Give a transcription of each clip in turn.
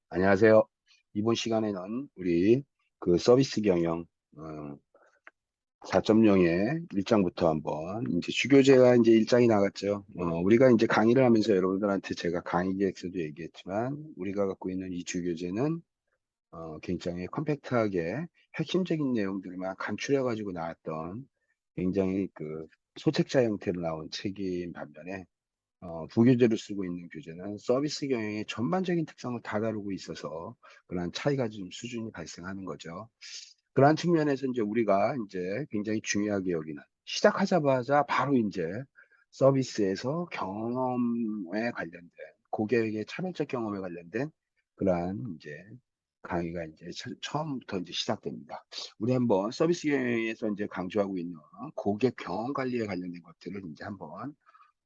안녕하세요. 이번 시간에는 우리 그 서비스 경영 4.0의 1장부터 한번 이제 주교재가 이제 1장이 나갔죠. 우리가 이제 강의를 하면서 여러분들한테 제가 강의 기획서도 얘기했지만 우리가 갖고 있는 이 주교재는 굉장히 컴팩트하게 핵심적인 내용들만 간추려 가지고 나왔던 굉장히 그 소책자 형태로 나온 책인 반면에 부교재로 쓰고 있는 교재는 서비스 경영의 전반적인 특성을 다 다루고 있어서 그러한 차이가 좀 수준이 발생하는 거죠. 그러한 측면에서 이제 우리가 이제 굉장히 중요하게 여기는 시작하자마자 바로 이제 서비스에서 경험에 관련된 고객의 차별적 경험에 관련된 그러한 이제 강의가 이제 처음부터 이제 시작됩니다. 우리 한번 서비스 경영에서 이제 강조하고 있는 고객 경험 관리에 관련된 것들을 이제 한번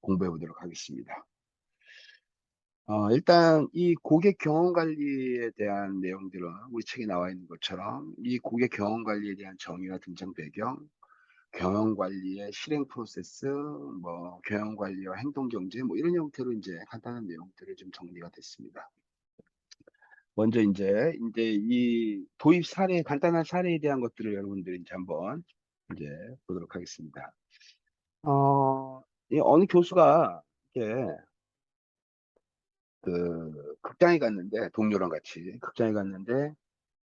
공부해 보도록 하겠습니다. 일단 이 고객 경험 관리에 대한 내용들은 우리 책에 나와 있는 것처럼 이 고객 경험 관리에 대한 정의와 등장 배경, 경영 관리의 실행 프로세스, 뭐 경영 관리와 행동 경제 뭐 이런 형태로 이제 간단한 내용들을 좀 정리가 됐습니다. 먼저 이제 이 도입 사례, 간단한 사례에 대한 것들을 여러분들이 이제 한번 이제 보도록 하겠습니다. 이 어느 교수가 이렇게 극장에 갔는데 동료랑 같이 극장에 갔는데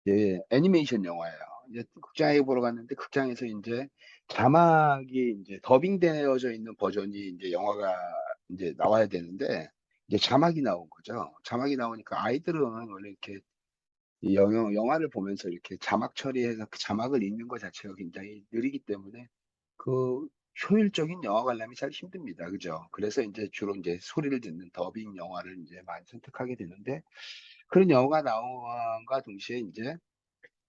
예, 애니메이션 영화예요. 이제 극장에 보러 갔는데 극장에서 이제 자막이 이제 더빙되어져 있는 버전이 이제 영화가 이제 나와야 되는데 이제 자막이 나온 거죠. 자막이 나오니까 아이들은 원래 이렇게 이 영화를 보면서 이렇게 자막 처리해서 그 자막을 읽는 것 자체가 굉장히 느리기 때문에 그 효율적인 영화 관람이 잘 힘듭니다. 그죠? 그래서 이제 주로 이제 소리를 듣는 더빙 영화를 이제 많이 선택하게 되는데 그런 영화가 나옴과 동시에 이제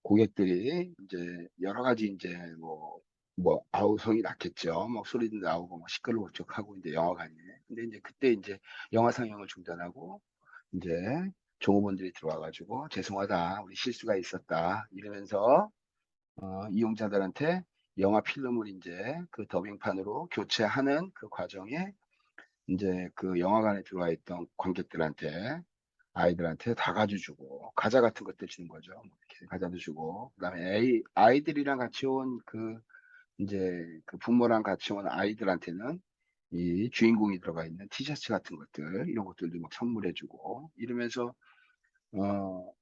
고객들이 이제 여러 가지 이제 아우성이 났겠죠. 막 소리도 나오고 막 시끌벅적하고 이제 영화관에. 근데 이제 그때 이제 영화 상영을 중단하고 이제 종업원들이 들어와가지고 죄송하다, 우리 실수가 있었다 이러면서 이용자들한테 영화 필름을 이제 그 더빙판으로 교체하는 그 과정에 이제 그 영화관에 들어와 있던 관객들한테 아이들한테 다 가져주고 과자 같은 것들 주는 거죠. 뭐 이렇게 과자도 주고 그다음에 아이들이랑 같이 온 그 이제 그 부모랑 같이 온 아이들한테는 이 주인공이 들어가 있는 티셔츠 같은 것들 이런 것들도 막 선물해주고 이러면서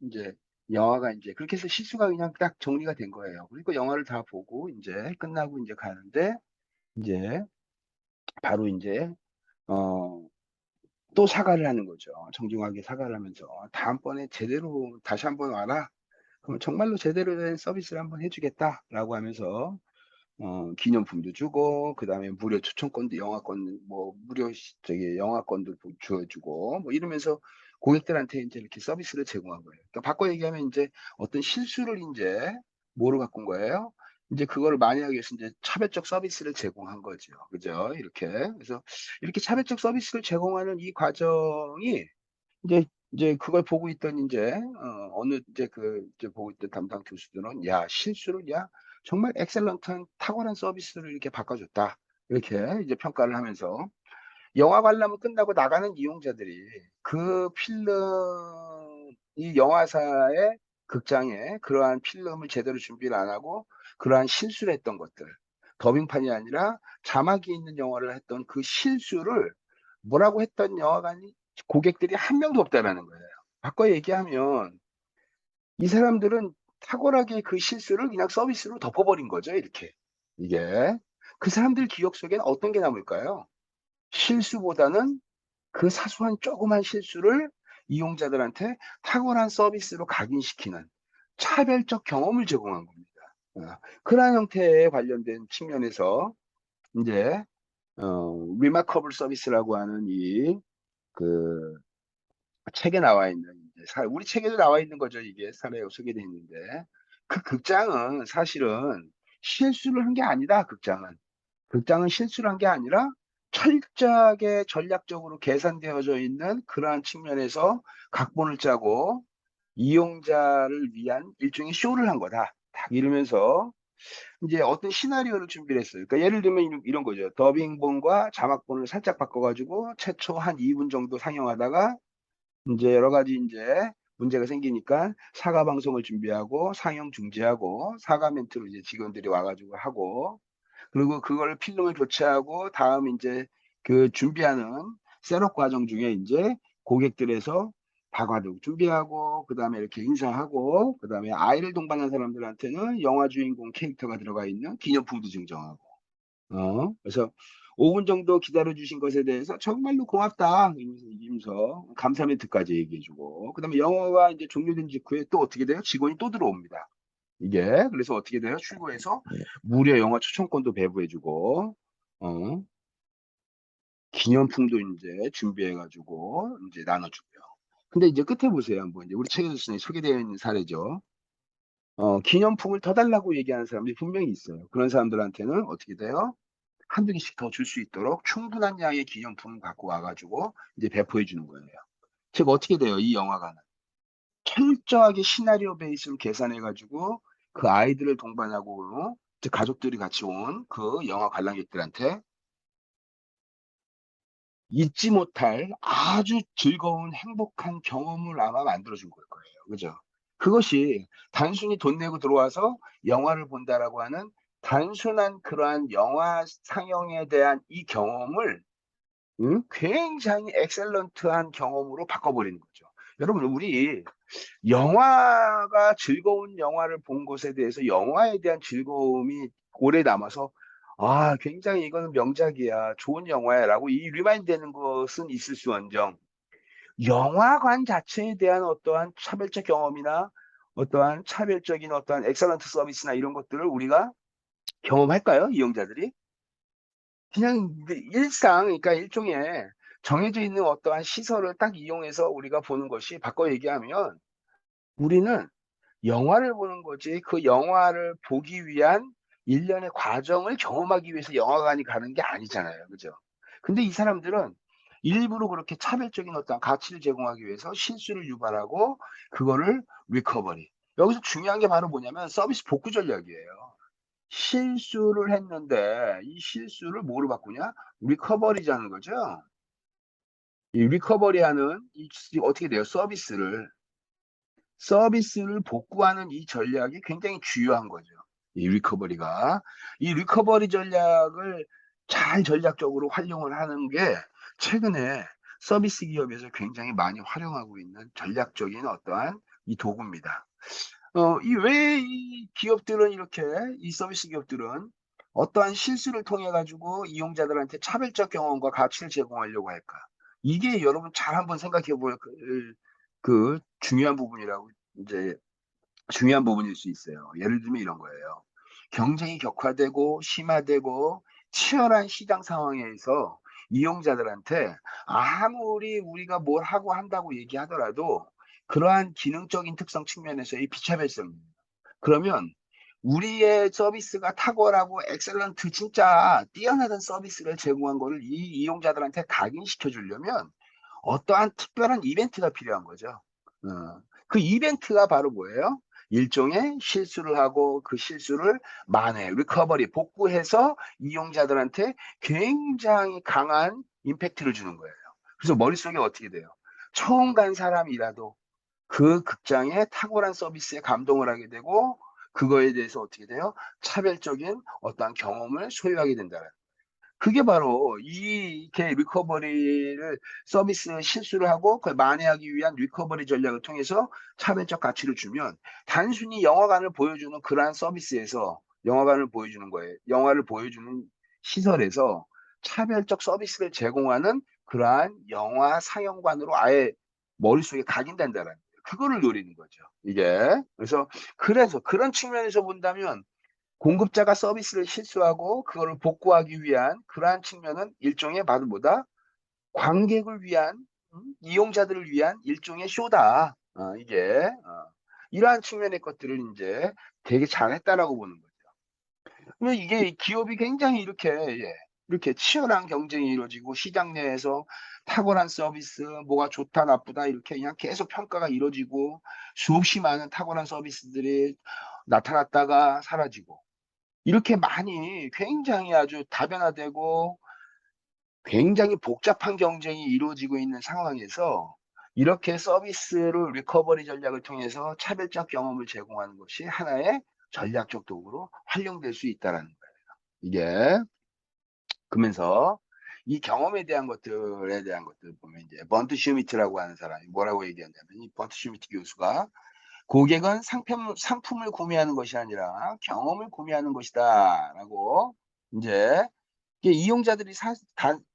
이제 영화가 이제 그렇게 해서 실수가 그냥 딱 정리가 된 거예요. 그리고 영화를 다 보고 이제 끝나고 이제 가는데 이제 바로 이제 어, 또 사과를 하는 거죠. 정중하게 사과를 하면서 다음번에 제대로 다시 한번 와라. 그럼 정말로 제대로 된 서비스를 한번 해주겠다라고 하면서 기념품도 주고 그다음에 무료 추천권도 영화권 뭐 무료 저기 영화권도 주어주고 뭐 이러면서 고객들한테 이제 이렇게 서비스를 제공한 거예요. 그러니까 바꿔 얘기하면 이제 어떤 실수를 이제 뭐로 바꾼 거예요? 이제 그거를 만회하기 위해서 이제 차별적 서비스를 제공한 거죠. 그죠? 이렇게. 그래서 이렇게 차별적 서비스를 제공하는 이 과정이 이제 그걸 보고 있던 이제 어느 이제 보고 있던 담당 교수들은 야 실수를 야 정말 엑셀런트한 탁월한 서비스를 이렇게 바꿔줬다 이렇게 이제 평가를 하면서 영화 관람을 끝나고 나가는 이용자들이 그 필름 이 영화사의 극장에 그러한 필름을 제대로 준비를 안 하고 그러한 실수를 했던 것들 더빙판이 아니라 자막이 있는 영화를 했던 그 실수를 뭐라고 했던 영화관이 고객들이 한 명도 없다라는 거예요. 바꿔 얘기하면 이 사람들은 탁월하게 그 실수를 그냥 서비스로 덮어버린 거죠. 이렇게 이게 그 사람들 기억 속에는 어떤 게 남을까요? 실수보다는 그 사소한 조그만 실수를 이용자들한테 탁월한 서비스로 각인시키는 차별적 경험을 제공한 겁니다. 그러한 형태에 관련된 측면에서 이제 리마커블 서비스라고 하는 그 책에 나와 있는 이제 우리 책에도 나와 있는 거죠. 이게 사례가 소개되어 있는데 그 극장은 사실은 실수를 한 게 아니다. 극장은 실수를 한 게 아니라 철저하게 전략적으로 계산되어져 있는 그러한 측면에서 각본을 짜고 이용자를 위한 일종의 쇼를 한 거다. 딱 이러면서 이제 어떤 시나리오를 준비를 했어요. 그러니까 예를 들면 이런 거죠. 더빙본과 자막본을 살짝 바꿔가지고 최초 한 2분 정도 상영하다가 이제 여러 가지 이제 문제가 생기니까 사과 방송을 준비하고 상영 중지하고 사과 멘트를 이제 직원들이 와가지고 하고, 그리고 그걸 필름을 교체하고 다음 이제 그 준비하는 셋업 과정 중에 이제 고객들에서 다과도 준비하고 그다음에 이렇게 인사하고 그다음에 아이를 동반한 사람들한테는 영화 주인공 캐릭터가 들어가 있는 기념품도 증정하고 그래서 5분 정도 기다려 주신 것에 대해서 정말로 고맙다 이러면서 감사 멘트까지 얘기해 주고 그다음에 영화가 이제 종료된 직후에 또 어떻게 돼요? 직원이 또 들어옵니다. 이게 그래서 어떻게 돼요? 출고해서 무료 영화 추천권도 배부해주고 어, 기념품도 이제 준비해가지고 이제 나눠주고요. 근데 이제 끝에 보세요. 한번 이제 우리 책에서 소개되어 있는 사례죠. 기념품을 더 달라고 얘기하는 사람들이 분명히 있어요. 그런 사람들한테는 어떻게 돼요? 한두 개씩 더 줄 수 있도록 충분한 양의 기념품을 갖고 와가지고 이제 배포해 주는 거예요. 즉 어떻게 돼요? 이 영화관은 철저하게 시나리오 베이스를 계산해가지고 그 아이들을 동반하고 즉 가족들이 같이 온 그 영화 관람객들한테 잊지 못할 아주 즐거운 행복한 경험을 아마 만들어준 걸 거예요. 그죠? 그것이 단순히 돈 내고 들어와서 영화를 본다라고 하는 단순한 그러한 영화 상영에 대한 이 경험을 굉장히 엑셀런트한 경험으로 바꿔버리는 거죠. 여러분, 우리 영화가 즐거운 영화를 본 것에 대해서 영화에 대한 즐거움이 오래 남아서 굉장히 이거는 명작이야, 좋은 영화야라고 이 리마인드 되는 것은 있을수언정 영화관 자체에 대한 어떠한 차별적 경험이나 어떠한 차별적인 어떠한 엑셀런트 서비스나 이런 것들을 우리가 경험할까요? 이용자들이? 그냥 일상, 그러니까 일종의 정해져 있는 어떠한 시설을 딱 이용해서 우리가 보는 것이 바꿔 얘기하면 우리는 영화를 보는 거지 그 영화를 보기 위한 일련의 과정을 경험하기 위해서 영화관이 가는 게 아니잖아요. 그죠? 근데 이 사람들은 일부러 그렇게 차별적인 어떤 가치를 제공하기 위해서 실수를 유발하고 그거를 리커버리. 여기서 중요한 게 바로 뭐냐면 서비스 복구 전략이에요. 실수를 했는데 이 실수를 뭐로 바꾸냐? 리커버리자는 거죠. 이 리커버리하는 어떻게 돼요? 서비스를 복구하는 이 전략이 굉장히 중요한 거죠. 이 리커버리가. 이 리커버리 전략을 잘 전략적으로 활용을 하는 게 최근에 서비스 기업에서 굉장히 많이 활용하고 있는 전략적인 어떠한 이 도구입니다. 왜 이 기업들은 이렇게, 이 서비스 기업들은 어떠한 실수를 통해 가지고 이용자들한테 차별적 경험과 가치를 제공하려고 할까? 이게 여러분 잘 한번 생각해 볼 그 중요한 부분이라고 이제 중요한 부분일 수 있어요. 예를 들면 이런 거예요. 경쟁이 격화되고 심화되고 치열한 시장 상황에서 이용자들한테 아무리 우리가 뭘 하고 한다고 얘기하더라도 그러한 기능적인 특성 측면에서의 비차별성입니다. 그러면 우리의 서비스가 탁월하고 엑셀런트 진짜 뛰어나던 서비스를 제공한 거를 이 이용자들한테 각인시켜 주려면 어떠한 특별한 이벤트가 필요한 거죠. 그 이벤트가 바로 뭐예요? 일종의 실수를 하고 그 실수를 만회, 리커버리, 복구해서 이용자들한테 굉장히 강한 임팩트를 주는 거예요. 그래서 머릿속에 어떻게 돼요? 처음 간 사람이라도 그 극장의 탁월한 서비스에 감동을 하게 되고 그거에 대해서 어떻게 돼요? 차별적인 어떠한 경험을 소유하게 된다는 그게 바로 이렇게 리커버리를 서비스 실수를 하고 그걸 만회하기 위한 리커버리 전략을 통해서 차별적 가치를 주면 단순히 영화관을 보여주는 그러한 서비스에서 영화관을 보여주는 거예요. 영화를 보여주는 시설에서 차별적 서비스를 제공하는 그러한 영화 상영관으로 아예 머릿속에 각인된다는 거예요. 그거를 노리는 거죠. 이게. 그래서 그런 측면에서 본다면 공급자가 서비스를 실수하고 그거를 복구하기 위한 그러한 측면은 일종의 바로 뭐다? 관객을 위한 이용자들을 위한 일종의 쇼다. 이러한 측면의 것들을 이제 되게 잘했다라고 보는 거죠. 그러면 이게 기업이 굉장히 이렇게 치열한 경쟁이 이루어지고 시장 내에서 탁월한 서비스, 뭐가 좋다 나쁘다 이렇게 그냥 계속 평가가 이루어지고 수없이 많은 탁월한 서비스들이 나타났다가 사라지고 이렇게 많이 굉장히 아주 다변화되고 굉장히 복잡한 경쟁이 이루어지고 있는 상황에서 이렇게 서비스를 리커버리 전략을 통해서 차별적 경험을 제공하는 것이 하나의 전략적 도구로 활용될 수 있다라는 거예요. 이게 그러면서 이 경험에 대한 것들에 대한 것들 보면 이제 번트 슈미트라고 하는 사람이 뭐라고 얘기하냐면 이 번트 슈미트 교수가 "고객은 상품을 구매하는 것이 아니라 경험을 구매하는 것이다."라고 인제 이게 이용자들이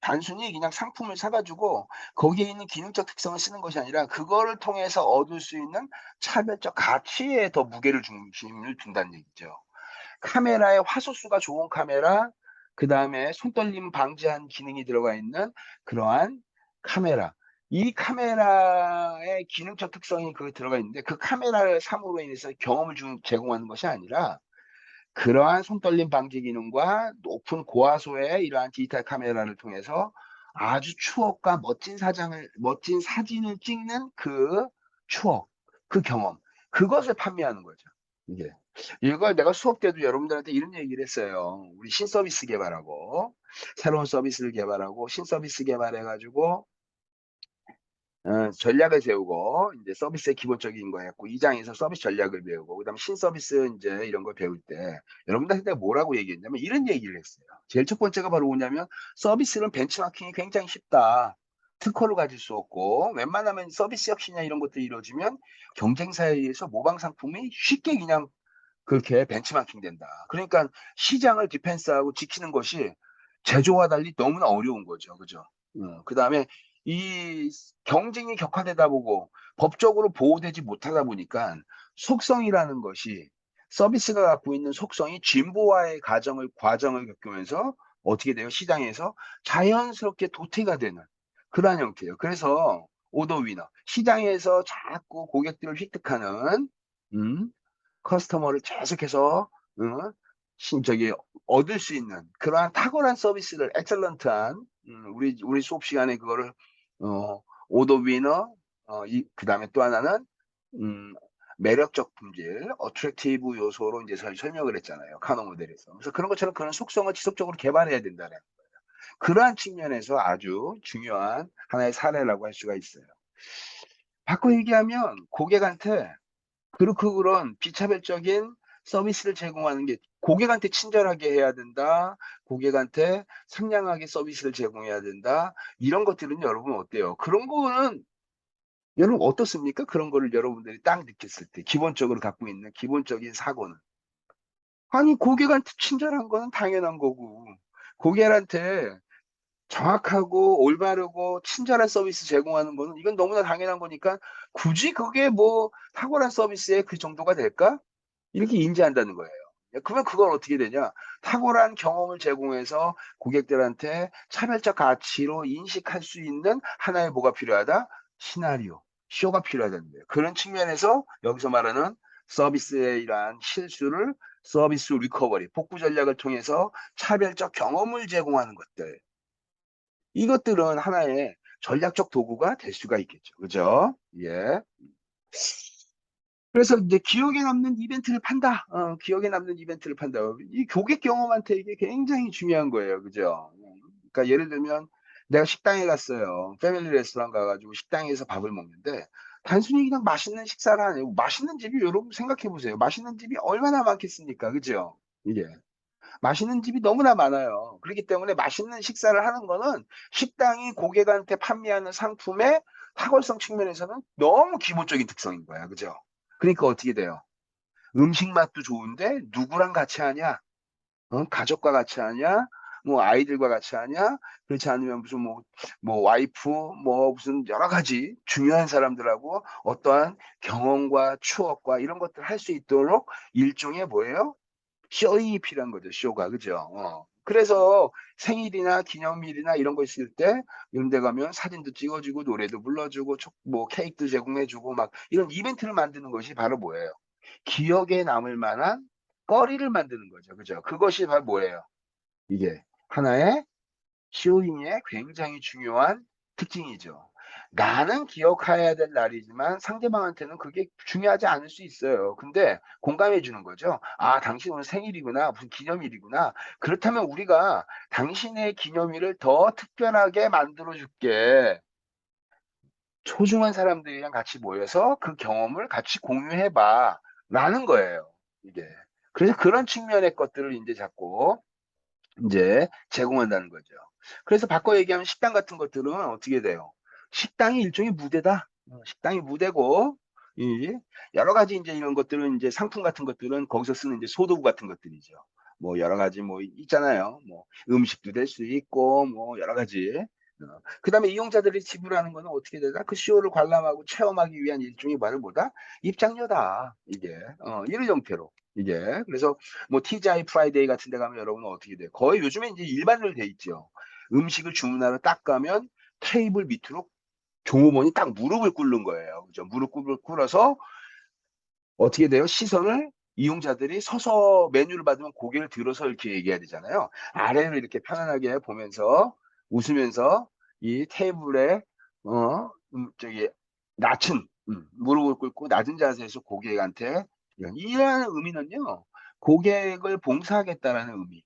단순히 그냥 상품을 사 가지고 거기에 있는 기능적 특성을 쓰는 것이 아니라 그거를 통해서 얻을 수 있는 차별적 가치에 더 무게를 중심을 둔다는 얘기죠. 카메라의 화소수가 좋은 카메라, 그다음에 손떨림 방지하는 기능이 들어가 있는 그러한 카메라. 이 카메라의 기능적 특성이 들어가 있는데 그 카메라를 삼으로 인해서 경험을 제공하는 것이 아니라 그러한 손떨림 방지 기능과 높은 고화소의 이러한 디지털 카메라를 통해서 아주 추억과 멋진 사진을 찍는 그 추억, 그 경험, 그것을 판매하는 거죠, 이게. 이걸 내가 수업 때도 여러분들한테 이런 얘기를 했어요. 우리 신서비스 개발하고 새로운 서비스를 개발하고 신서비스 개발해 가지고 전략을 세우고 인제 서비스의 기본적인 거 했고 2 장에서 서비스 전략을 배우고 그다음에 신서비스 인제 이런 걸 배울 때 여러분들한테 내가 뭐라고 얘기했냐면 이런 얘기를 했어요. 제일 첫 번째가 바로 뭐냐면 "서비스는 벤치마킹이 굉장히 쉽다. 특허를 가질 수 없고 웬만하면 서비스 혁신이나 이런 것들이 이루어지면 경쟁사에 의해서 모방 상품이 쉽게 그냥 그렇게 벤치마킹 된다." 그러니까 시장을 디펜스하고 지키는 것이 제조와 달리 너무나 어려운 거죠. 그죠? 그다음에 이 경쟁이 격화되다 보고 법적으로 보호되지 못하다 보니깐 속성이라는 것이 서비스가 갖고 있는 속성이 진보화의 과정을 겪으면서 어떻게 돼요? 시장에서 자연스럽게 도태가 되는 그러한 형태예요. 그래서 오더 위너 시장에서 자꾸 고객들을 획득하는 음 커스터머를 계속해서 어 신 저기 얻을 수 있는 그러한 탁월한 서비스를 엑셀런트한 우리 수업 시간에 그거를 오더 위너 그다음에 또 하나는 음 매력적 품질 어트랙티브 요소로 인제 설명을 했잖아요, 카노 모델에서. 그래서 그런 것처럼 그런 속성을 지속적으로 개발해야 된다는 그러한 측면에서 아주 중요한 하나의 사례라고 할 수가 있어요. 바꿔 얘기하면 고객한테 그런 비차별적인 서비스를 제공하는 게 고객한테 친절하게 해야 된다. 고객한테 상냥하게 서비스를 제공해야 된다. 이런 것들은 여러분 어때요? 그런 거는 여러분 어떻습니까? 그런 거를 여러분들이 딱 느꼈을 때 기본적으로 갖고 있는 기본적인 사고는. 아니 고객한테 친절한 거는 당연한 거고 고객한테 정확하고 올바르고 친절한 서비스 제공하는 거는 이건 너무나 당연한 거니까 '굳이 그게 뭐 탁월한 서비스의 그 정도가 될까?' 이렇게 인지한다는 거예요. 그러면 그건 어떻게 되냐? 탁월한 경험을 제공해서 고객들한테 차별적 가치로 인식할 수 있는 하나의 뭐가 필요하다? 시나리오, 쇼가 필요하다는 거예요. 그런 측면에서 여기서 말하는 서비스의 이러한 실수를 서비스 리커버리, 복구 전략을 통해서 차별적 경험을 제공하는 것들. 이것들은 하나의 전략적 도구가 될 수가 있겠죠. 그죠? 예. 그래서 인제 기억에 남는 이벤트를 판다. 기억에 남는 이벤트를 판다. 이 고객 경험한테 이게 굉장히 중요한 거예요. 그죠? 그러니까 예를 들면 내가 식당에 갔어요. 패밀리 레스토랑 가 가지고 식당에서 밥을 먹는데 단순히 그냥 맛있는 식사를 하는 맛있는 집이 여러분 생각해 보세요. 맛있는 집이 얼마나 많겠습니까? 그죠? 이게. 맛있는 집이 너무나 많아요. 그렇기 때문에 맛있는 식사를 하는 거는 식당이 고객한테 판매하는 상품의 탁월성 측면에서는 너무 기본적인 특성인 거야. 그죠? 그러니까 어떻게 돼요? 음식 맛도 좋은데 누구랑 같이 하냐? 가족과 같이 하냐? 뭐 아이들과 같이 하냐? 그렇지 않으면 무슨 와이프 무슨 여러 가지 중요한 사람들하고 어떠한 경험과 추억과 이런 것들을 할 수 있도록 일종의 뭐예요? 쇼잉이 필요한 거죠, 쇼가. 그죠? 그래서 생일이나 기념일이나 이런 거 있을 때 이런 데 가면 사진도 찍어 주고 노래도 불러 주고 케이크도 제공해 주고 막 이런 이벤트를 만드는 것이 바로 뭐예요? 기억에 남을 만한 거리를 만드는 거죠. 그죠? 그것이 바로 뭐예요? 이게 하나의 쇼잉의 굉장히 중요한 특징이죠. 나는 기억해야 될 날이지만 상대방한테는 그게 중요하지 않을 수 있어요. 근데 공감해 주는 거죠. '아 당신 오늘 생일이구나. 무슨 기념일이구나. 그렇다면 우리가 당신의 기념일을 더 특별하게 만들어 줄게.' 소중한 사람들이랑 같이 모여서 그 경험을 같이 공유해봐. 라는 거예요. 이게. 그래서 그런 측면의 것들을 이제 자꾸 이제 제공한다는 거죠. 그래서 바꿔 얘기하면 식당 같은 것들은 어떻게 돼요? 식당이 일종의 무대다. 식당이 무대고, 이 여러 가지 이제 이런 것들은 이제 상품 같은 것들은 거기서 쓰는 이제 소도구 같은 것들이죠. 뭐 여러 가지 뭐 있잖아요. 뭐 음식도 될 수 있고 뭐 여러 가지. 그다음에 이용자들이 지불하는 거는 어떻게 되나? 그 쇼를 관람하고 체험하기 위한 일종의 말을 뭐다? 입장료다. 이게 이런 형태로 이게 그래서 뭐 TGI 프라이데이 같은 데 가면 여러분은 어떻게 돼요? 거의 요즘에 이제 일반으로 돼 있죠. 음식을 주문하러 딱 가면 테이블 밑으로 종업원이 딱 무릎을 꿇는 거예요. 그죠? 무릎을 꿇어서 어떻게 돼요? 시선을 이용자들이 서서 메뉴를 받으면 고개를 들어서 이렇게 얘기해야 되잖아요. 아래를 이렇게 편안하게 보면서 웃으면서 이 테이블에 저기 낮은 무릎을 꿇고 낮은 자세에서 고객한테 이러한 의미는요. 고객을 봉사하겠다라는 의미.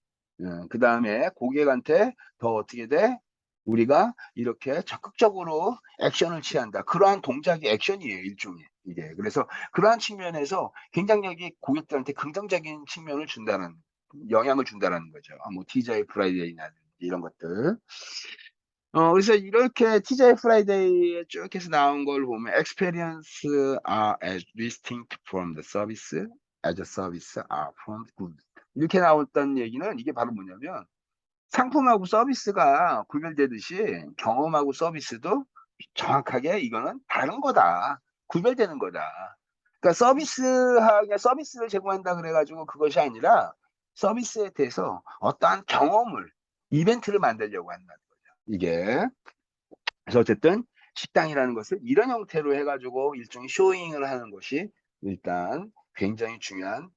그 다음에 고객한테 더 어떻게 돼? 우리가 이렇게 적극적으로 액션을 취한다. 그러한 동작이 액션이에요, 일종의. 이게. 그래서 그러한 측면에서 굉장히 고객들한테 긍정적인 측면을 준다는, 영향을 준다는 거죠. 뭐, TGI 프라이데이나 이런 것들. 그래서 이렇게 TGI 프라이데이에 쭉 해서 나온 걸 보면, experience are as distinct from the service as a service are from good. 이렇게 나왔던 얘기는 이게 바로 뭐냐면, 상품하고 서비스가 구별되듯이 경험하고 서비스도 정확하게 이거는 다른 거다. 구별되는 거다. 그러니까 서비스를 제공한다 그래가지고 그것이 아니라 서비스에 대해서 어떠한 경험을, 이벤트를 만들려고 한다는 거죠. 이게. 그래서 어쨌든 식당이라는 것을 이런 형태로 해가지고 일종의 쇼잉을 하는 것이 일단 굉장히 중요한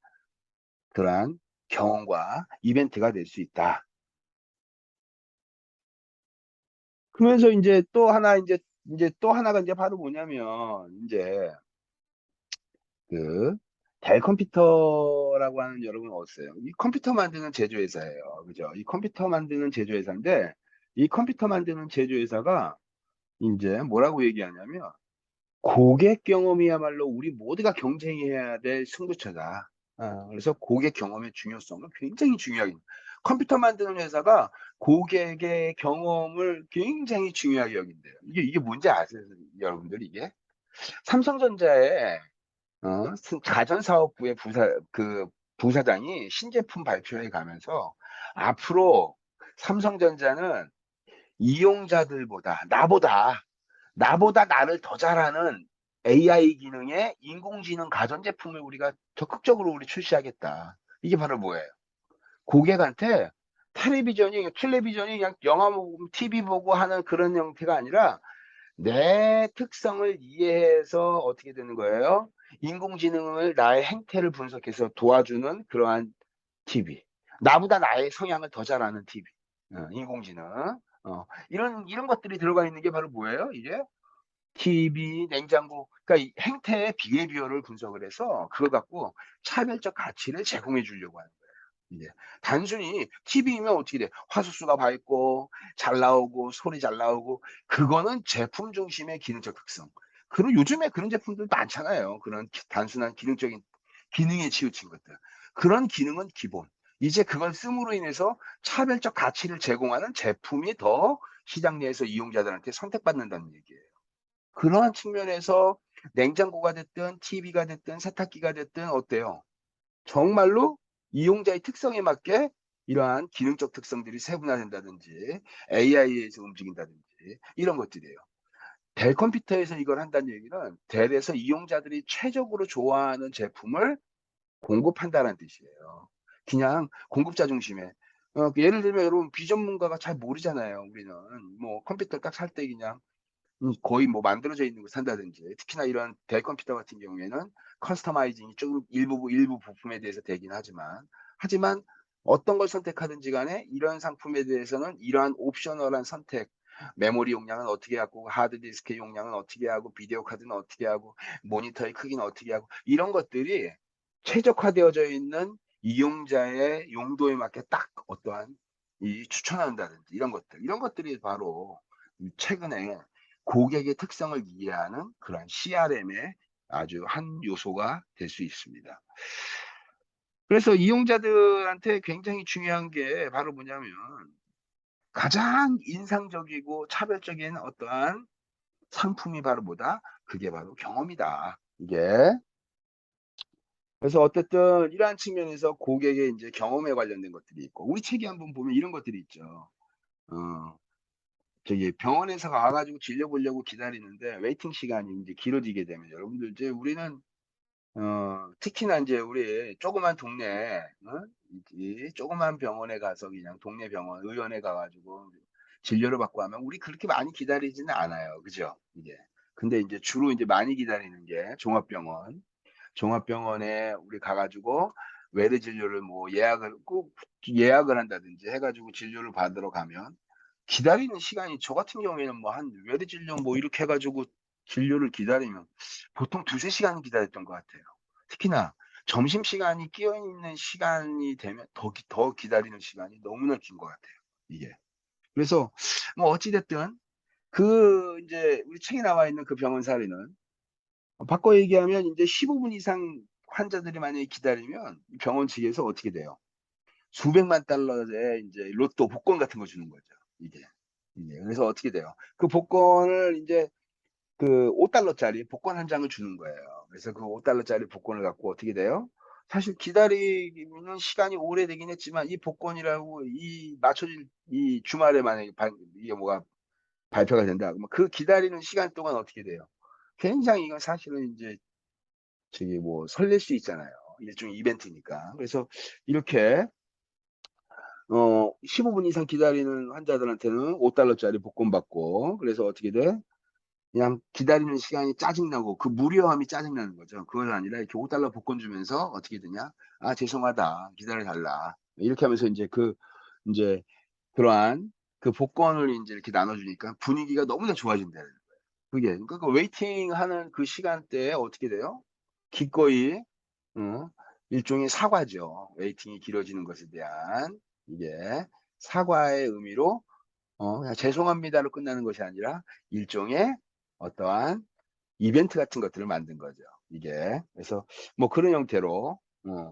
그러한 경험과 이벤트가 될 수 있다. 그러면서 이제 또 하나가 이제 바로 뭐냐면 이제 그 델 컴퓨터라고 하는 여러분 어떠세요? 이 컴퓨터 만드는 제조회사예요. 그죠? 이 컴퓨터 만드는 제조회사인데 이 컴퓨터 만드는 제조회사가 이제 뭐라고 얘기하냐면 고객 경험이야말로 우리 모두가 경쟁해야 될 승부처다. 그래서 고객 경험의 중요성은 굉장히 중요하게 컴퓨터 만드는 회사가 고객의 경험을 굉장히 중요하게 여긴대요. 이게 뭔지 아세요, 여러분들 이게? 삼성전자의 가전사업부의 부사장이 신제품 발표회 가면서 앞으로 삼성전자는 이용자들보다 나보다 나를 더 잘하는 AI 기능의 인공지능 가전제품을 우리가 적극적으로 우리 출시하겠다. 이게 바로 뭐예요? 고객한테 텔레비전이 그냥 영화 보고 TV 보고 하는 그런 형태가 아니라 내 특성을 이해해서 어떻게 되는 거예요? 인공지능을 나의 행태를 분석해서 도와주는 그러한 TV. 나보다 나의 성향을 더 잘 아는 TV. 인공지능. 이런 것들이 들어가 있는 게 바로 뭐예요? 이게 TV, 냉장고. 그러니까 이 행태의 비헤비어를 분석을 해서 그걸 갖고 차별적 가치를 제공해 주려고 하는 거예요. 이게 단순히 TV면 어떻게 돼? 화素수가 밝고 잘 나오고 소리 잘 나오고 그거는 제품 중심의 기능적 특성. 그리고 요즘에 그런 제품들 많잖아요. 그런 단순한 기능적인 기능에 치우친 것들. 그런 기능은 기본. 이제 그걸 씀으로 인해서 차별적 가치를 제공하는 제품이 더 시장 내에서 이용자들한테 선택받는다는 얘기예요. 그러한 측면에서 냉장고가 됐든 TV가 됐든 세탁기가 됐든 어때요? 정말로 이용자의 특성에 맞게 이러한 기능적 특성들이 세분화된다든지 AI에서 움직인다든지 이런 것들이에요. 델 컴퓨터에서 이걸 한다는 얘기는 델에서 이용자들이 최적으로 좋아하는 제품을 공급한다는 뜻이에요. 그냥 공급자 중심에. 예를 들면 여러분 비전문가가 잘 모르잖아요. 우리는 뭐 컴퓨터 딱 살 때 그냥 거의 뭐 만들어져 있는 걸 산다든지 특히나 이런 대컴퓨터 같은 경우에는 커스터마이징이 좀 일부 부품에 대해서 되긴 하지만 어떤 걸 선택하든지 간에 이런 상품에 대해서는 이러한 옵셔널한 선택 메모리 용량은 어떻게 하고 하드디스크 용량은 어떻게 하고 비디오 카드는 어떻게 하고 모니터의 크기는 어떻게 하고 이런 것들이 최적화되어져 있는 이용자의 용도에 맞게 딱 어떠한 이 추천한다든지 이런 것들이 바로 최근에 고객의 특성을 이해하는 그런 CRM의 아주 한 요소가 될 수 있습니다. 그래서 이용자들한테 굉장히 중요한 게 바로 뭐냐면 가장 인상적이고 차별적인 어떠한 상품이 바로 뭐다? 그게 바로 경험이다. 이게. 그래서 어쨌든 이러한 측면에서 고객의 인제 경험에 관련된 것들이 있고 우리 책에 한번 보면 이런 것들이 있죠. 어 저기 병원에서 가 가지고 진료 보려고 기다리는데 웨이팅 시간이 인제 길어지게 되면 여러분들 이제 우리는 특히나 인제 우리 조그만 동네 이 조그만 병원에 가서 그냥 동네 병원 의원에 가 가지고 진료를 받고 하면 우리 그렇게 많이 기다리지는 않아요. 그죠? 이게. 근데 인제 주로 인제 많이 기다리는 게 종합병원. 종합병원에 우리 가 가지고 외래 진료를 뭐 예약을 꼭 예약을 한다든지 해 가지고 진료를 받으러 가면 기다리는 시간이 저 같은 경우에는 뭐 한 외래 진료 뭐 이렇게 해 가지고 진료를 기다리면 보통 2-3 시간 기다렸던 것 같아요. 특히나 점심시간이 끼어 있는 시간이 되면 더 기다리는 시간이 너무나 긴 것 같아요, 이게. 그래서 뭐 어찌 됐든 그 인제 우리 책에 나와 있는 그 병원 사례는 바꿔 얘기하면 인제 15분 이상 환자들이 만약에 기다리면 이 병원 측에서 어떻게 돼요? 수백만 달러의 인제 로또 복권 같은 거 주는 거죠, 이게. 이게. 그래서 어떻게 돼요? 그 복권을 인제 그 $5 짜리 복권 한 장을 주는 거예요. 그래서 그 $5 짜리 복권을 갖고 어떻게 돼요? 사실 기다리는 시간이 오래되긴 했지만 이 복권이라고 이 맞춰질 이 주말에 만약에 이게 뭐가 발표가 된다 그러면 그 기다리는 시간 동안 어떻게 돼요? 굉장히 이건 사실은 인제 저기 뭐 설렐 수 있잖아요. 일종의 이벤트니까. 그래서 이렇게 15분 이상 기다리는 환자들한테는 $5 짜리 복권 받고 그래서 어떻게 돼? 그냥 기다리는 시간이 짜증나고 그 무료함이 짜증나는 거죠. 그건 아니라 이렇게 $5 복권 주면서 어떻게 되냐? "아 죄송하다. 기다려 달라." 이렇게 하면서 인제 인제 그러한 그 복권을 인제 이렇게 나눠 주니까 분위기가 너무나 좋아진다는 그게 그러니까 그 웨이팅하는 그 시간대에 어떻게 돼요? 기꺼이 어 일종의 사과죠. 웨이팅이 길어지는 것에 대한 이게 사과의 의미로 그냥 "죄송합니다."로 끝나는 것이 아니라 일종의 어떠한 이벤트 같은 것들을 만든 거죠, 이게. 그래서 뭐 그런 형태로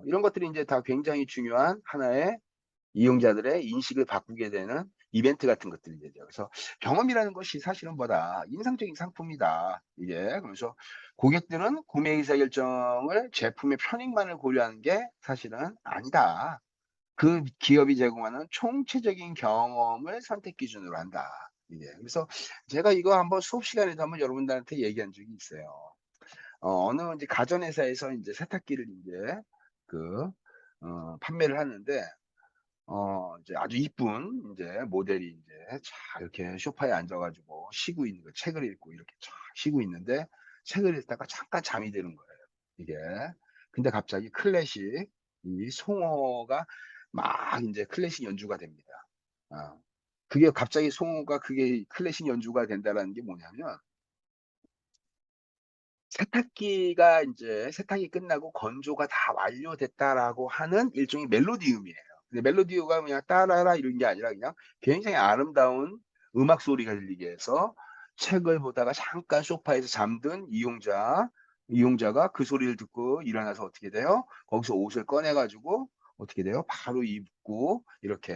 이런 것들이 인제 다 굉장히 중요한 하나의 이용자들의 인식을 바꾸게 되는 이벤트 같은 것들이 되죠. 그래서 경험이라는 것이 사실은 뭐다? 인상적인 상품이다. 이게. 그래서 고객들은 구매 의사결정을 제품의 편익만을 고려하는 게 사실은 아니다. 그 기업이 제공하는 총체적인 경험을 선택 기준으로 한다. 이게. 그래서 제가 이거 한번 수업 시간에도 한번 여러분들한테 얘기한 적이 있어요. 어느 인제 가전회사에서 인제 세탁기를 인제 그 판매를 하는데 이제 아주 이쁜 인제 모델이 인제 잘 이렇게 소파에 앉아 가지고 쉬고 있는 거 책을 읽고 이렇게 쫙 쉬고 있는데 책을 읽다가 잠깐 잠이 드는 거예요 이게. 근데 갑자기 클래식 이 송어가 막 인제 클래식 연주가 됩니다. 어. 그게 갑자기 송어가 그게 클래식 연주가 된다라는 게 뭐냐면 세탁기가 인제 세탁이 끝나고 건조가 다 완료됐다라고 하는 일종의 멜로디음이에요. 근데 멜로디가 그냥 따라라 이런 게 아니라 그냥 굉장히 아름다운 음악 소리가 들리게 해서 책을 보다가 잠깐 소파에서 잠든 이용자가 그 소리를 듣고 일어나서 어떻게 돼요? 거기서 옷을 꺼내 가지고 어떻게 돼요? 바로 입고 이렇게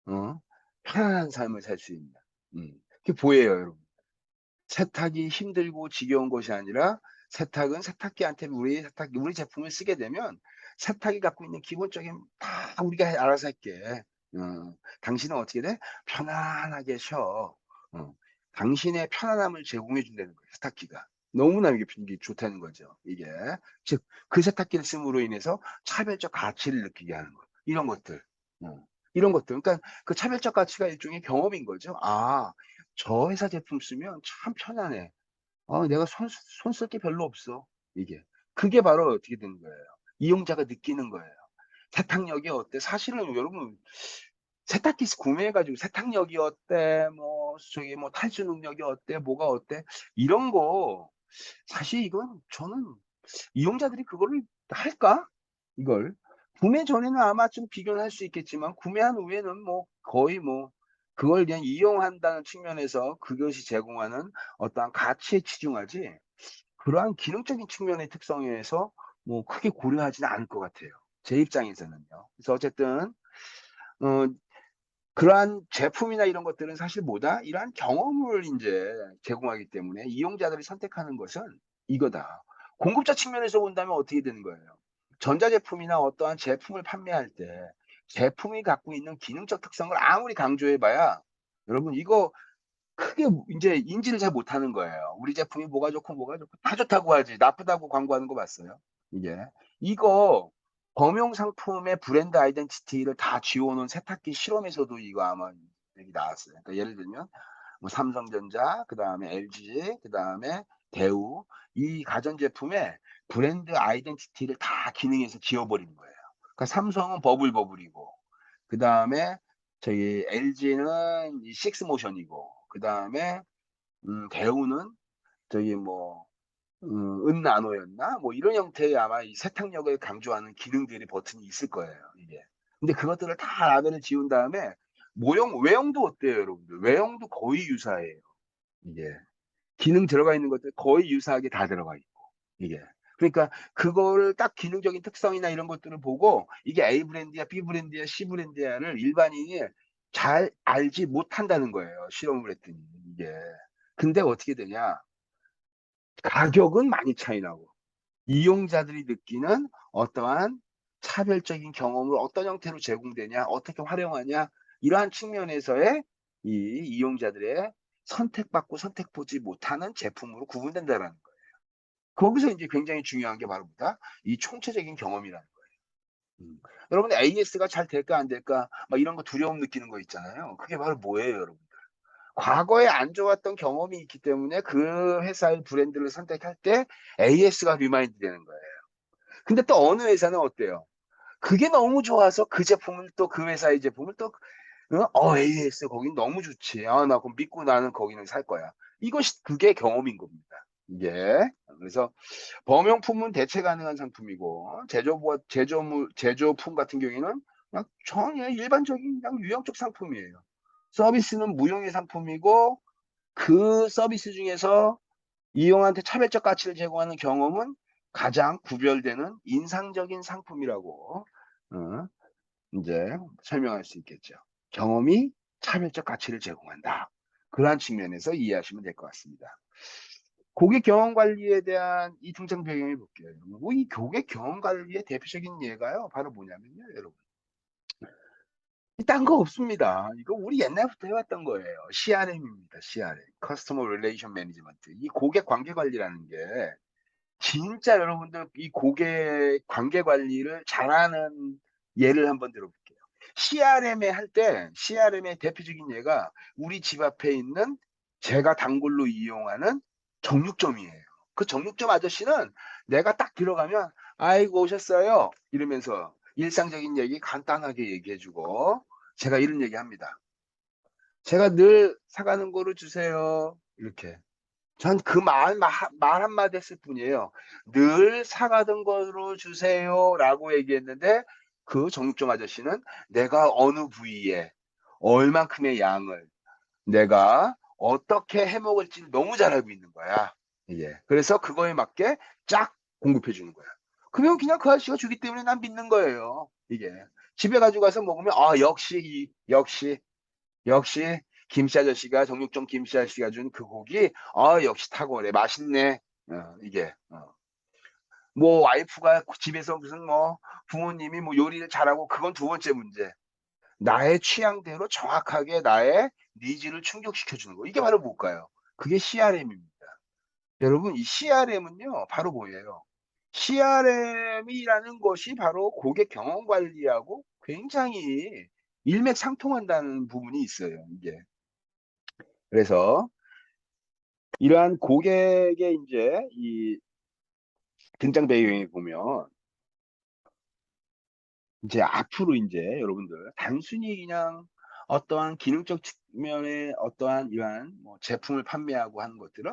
어 편안한 삶을 살 수 있는 그게 보여요 여러분. 세탁이 힘들고 지겨운 것이 아니라 세탁은 세탁기한테 우리 제품을 쓰게 되면 세탁이 갖고 있는 기본적인 다 우리가 알아서 할게. 당신은 어떻게 돼? 편안하게 쉬어. 어. 당신의 편안함을 제공해 준다는 거예요, 세탁기가. 너무나 이게 좋다는 거죠, 이게. 즉 그 세탁기를 씀으로 인해서 차별적 가치를 느끼게 하는 거. 이런 것들. 어. 이런 것들. 그러니까 그 차별적 가치가 일종의 경험인 거죠. '아 저 회사 제품 쓰면 참 편하네. 내가 손 쓸 게 별로 없어.' 이게. 그게 바로 어떻게 되는 거예요. 이용자가 느끼는 거예요. 세탁력이 어때? 사실은 여러분 세탁기 구매해 가지고 세탁력이 어때? 뭐 저기 뭐 탈수 능력이 어때? 뭐가 어때? 이런 거 사실 이건 저는 이용자들이 그거를 할까? 이걸. 구매 전에는 아마 좀 비교는 할 수 있겠지만 구매한 후에는 뭐 거의 뭐 그걸 그냥 이용한다는 측면에서 그것이 제공하는 어떠한 가치에 치중하지 그러한 기능적인 측면의 특성에서 뭐 크게 고려하지는 않을 것 같아요. 제 입장에서는요. 그래서 어쨌든 어 그러한 제품이나 이런 것들은 사실 뭐다? 이러한 경험을 인제 제공하기 때문에 이용자들이 선택하는 것은 이거다. 공급자 측면에서 본다면 어떻게 되는 거예요? 전자제품이나 어떠한 제품을 판매할 때 제품이 갖고 있는 기능적 특성을 아무리 강조해 봐야 여러분 이거 크게 인제 인지를 잘 못하는 거예요. 우리 제품이 뭐가 좋고 다 좋다고 하지 나쁘다고 광고하는 거 봤어요? 이게. 이거 범용 상품의 브랜드 아이덴티티를 다 지워 놓은 세탁기 실험에서도 이거 아마 얘기 나왔어요. 그러니까 예를 들면 뭐 삼성전자, 그다음에 LG, 그다음에 대우 이 가전제품의 브랜드 아이덴티티를 다 기능에서 지워 버린 거예요. 그러니까 삼성은 버블버블이고 그다음에 저기 LG는 이 식스모션이고 그다음에 대우는 저기 뭐 은나노였나? 뭐 이런 형태의 아마 이 세탁력을 강조하는 기능들이 버튼이 있을 거예요, 이게. 근데 그것들을 다 라벨을 지운 다음에 모형 외형도 어때요, 여러분들? 외형도 거의 유사해요, 이게. 기능 들어가 있는 것들 거의 유사하게 다 들어가 있고, 이게. 그러니까 그거를 딱 기능적인 특성이나 이런 것들을 보고 이게 A 브랜드야, B 브랜드야, C 브랜드야를 일반인이 잘 알지 못한다는 거예요, 실험을 했더니, 이게. 근데 어떻게 되냐? 가격은 많이 차이 나고 이용자들이 느끼는 어떠한 차별적인 경험을 어떤 형태로 제공되냐, 어떻게 활용하냐, 이러한 측면에서의 이 이용자들의 선택받고 선택보지 못하는 제품으로 구분된다라는 거예요. 거기서 인제 굉장히 중요한 게 바로 뭐다? 이 총체적인 경험이라는 거예요. 여러분 AS가 잘 될까 안 될까 막 이런 거 두려움 느끼는 거 있잖아요. 그게 바로 뭐예요, 여러분? 과거에 안 좋았던 경험이 있기 때문에 그 회사의 브랜드를 선택할 때 AS가 리마인드 되는 거예요. 근데 또 어느 회사는 어때요? 그게 너무 좋아서 그 제품을 또 그 회사의 제품을 또 AS 거긴 너무 좋지. 아 나 그럼 믿고 나는 거기는 살 거야. 이것이 그게 경험인 겁니다. 이게. 그래서 범용품은 대체 가능한 상품이고 제조품 같은 경우에는 그냥 전혀 일반적인 그냥 유형적 상품이에요. 서비스는 무형의 상품이고 그 서비스 중에서 이용한테 차별적 가치를 제공하는 경험은 가장 구별되는 인상적인 상품이라고 어 인제 설명할 수 있겠죠. 경험이 차별적 가치를 제공한다. 그러한 측면에서 이해하시면 될 것 같습니다. 고객 경험 관리에 대한 이 등장 배경을 볼게요. 뭐 이 고객 경험 관리의 대표적인 예가요. 바로 뭐냐면요, 여러분. 딴 거 없습니다. 이거 우리 옛날부터 해 왔던 거예요. CRM입니다, CRM. Customer Relation Management. 이 고객 관계 관리라는 게 진짜 여러분들 이 고객 관계 관리를 잘하는 예를 한번 들어볼게요. CRM에 할 때 CRM의 대표적인 예가 우리 집 앞에 있는 제가 단골로 이용하는 정육점이에요. 그 정육점 아저씨는 내가 딱 들어가면 "아이고 오셨어요." 이러면서 일상적인 얘기 간단하게 얘기해 주고 제가 이런 얘기합니다. "제가 늘 사 가는 거로 주세요." 이렇게. 전 그 말 한마디 했을 뿐이에요. "늘 사 가던 거로 주세요."라고 얘기했는데 그 정육점 아저씨는 내가 어느 부위에 얼만큼의 양을 내가 어떻게 해 먹을지를 너무 잘 알고 있는 거야, 이게. 그래서 그거에 맞게 쫙 공급해 주는 거야. 그러면 그냥 그 아저씨가 주기 때문에 난 믿는 거예요, 이게. 집에 가지고 가서 먹으면 '아 역시 김씨 아저씨가 정육점 김씨 아저씨가 준 그 고기 역시 탁월해. 맛있네.' 이게. 뭐 와이프가 집에서 무슨 뭐 부모님이 뭐 요리를 잘하고 그건 두 번째 문제. 나의 취향대로 정확하게 나의 니즈를 충족시켜 주는 거. 이게 바로 뭘까요? 그게 CRM입니다. 여러분 이 CRM은요 바로 뭐예요? CRM이라는 것이 바로 고객 경험 관리하고 굉장히 일맥상통한다는 부분이 있어요, 이게. 그래서 이러한 고객의 인제 이 등장 배경에 보면 인제 앞으로 인제 여러분들 단순히 그냥 어떠한 기능적 측면의 어떠한 이러한 뭐 제품을 판매하고 하는 것들은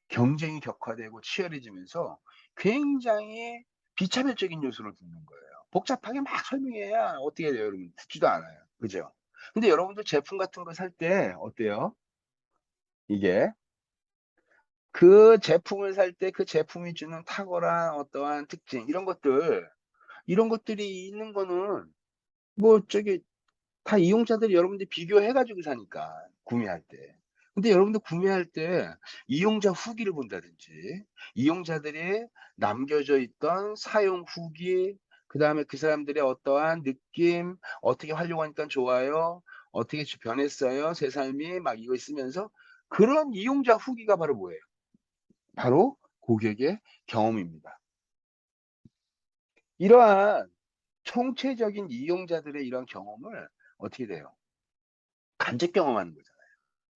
경쟁이 격화되고 치열해지면서 굉장히 비차별적인 요소를 두는 거예요. 복잡하게 막 설명해야 어떻게 돼요, 여러분? 듣지도 않아요. 그죠? 근데 여러분들 제품 같은 거 살 때 어때요? 이게 그 제품을 살 때 그 제품이 주는 탁월한 어떠한 특징 이런 것들이 있는 거는 뭐 저기 다 이용자들이 여러분들이 비교해 가지고 사니까 구매할 때. 근데 여러분들 구매할 때 이용자 후기를 본다든지 이용자들이 남겨져 있던 사용 후기, 그다음에 그 사람들의 어떠한 느낌, 어떻게 활용하니까 좋아요, 어떻게 변했어요, 제 삶이 막 이거 있으면서 그런 이용자 후기가 바로 뭐예요? 바로 고객의 경험입니다. 이러한 총체적인 이용자들의 이런 경험을 어떻게 돼요? 간접 경험하는 거잖아요.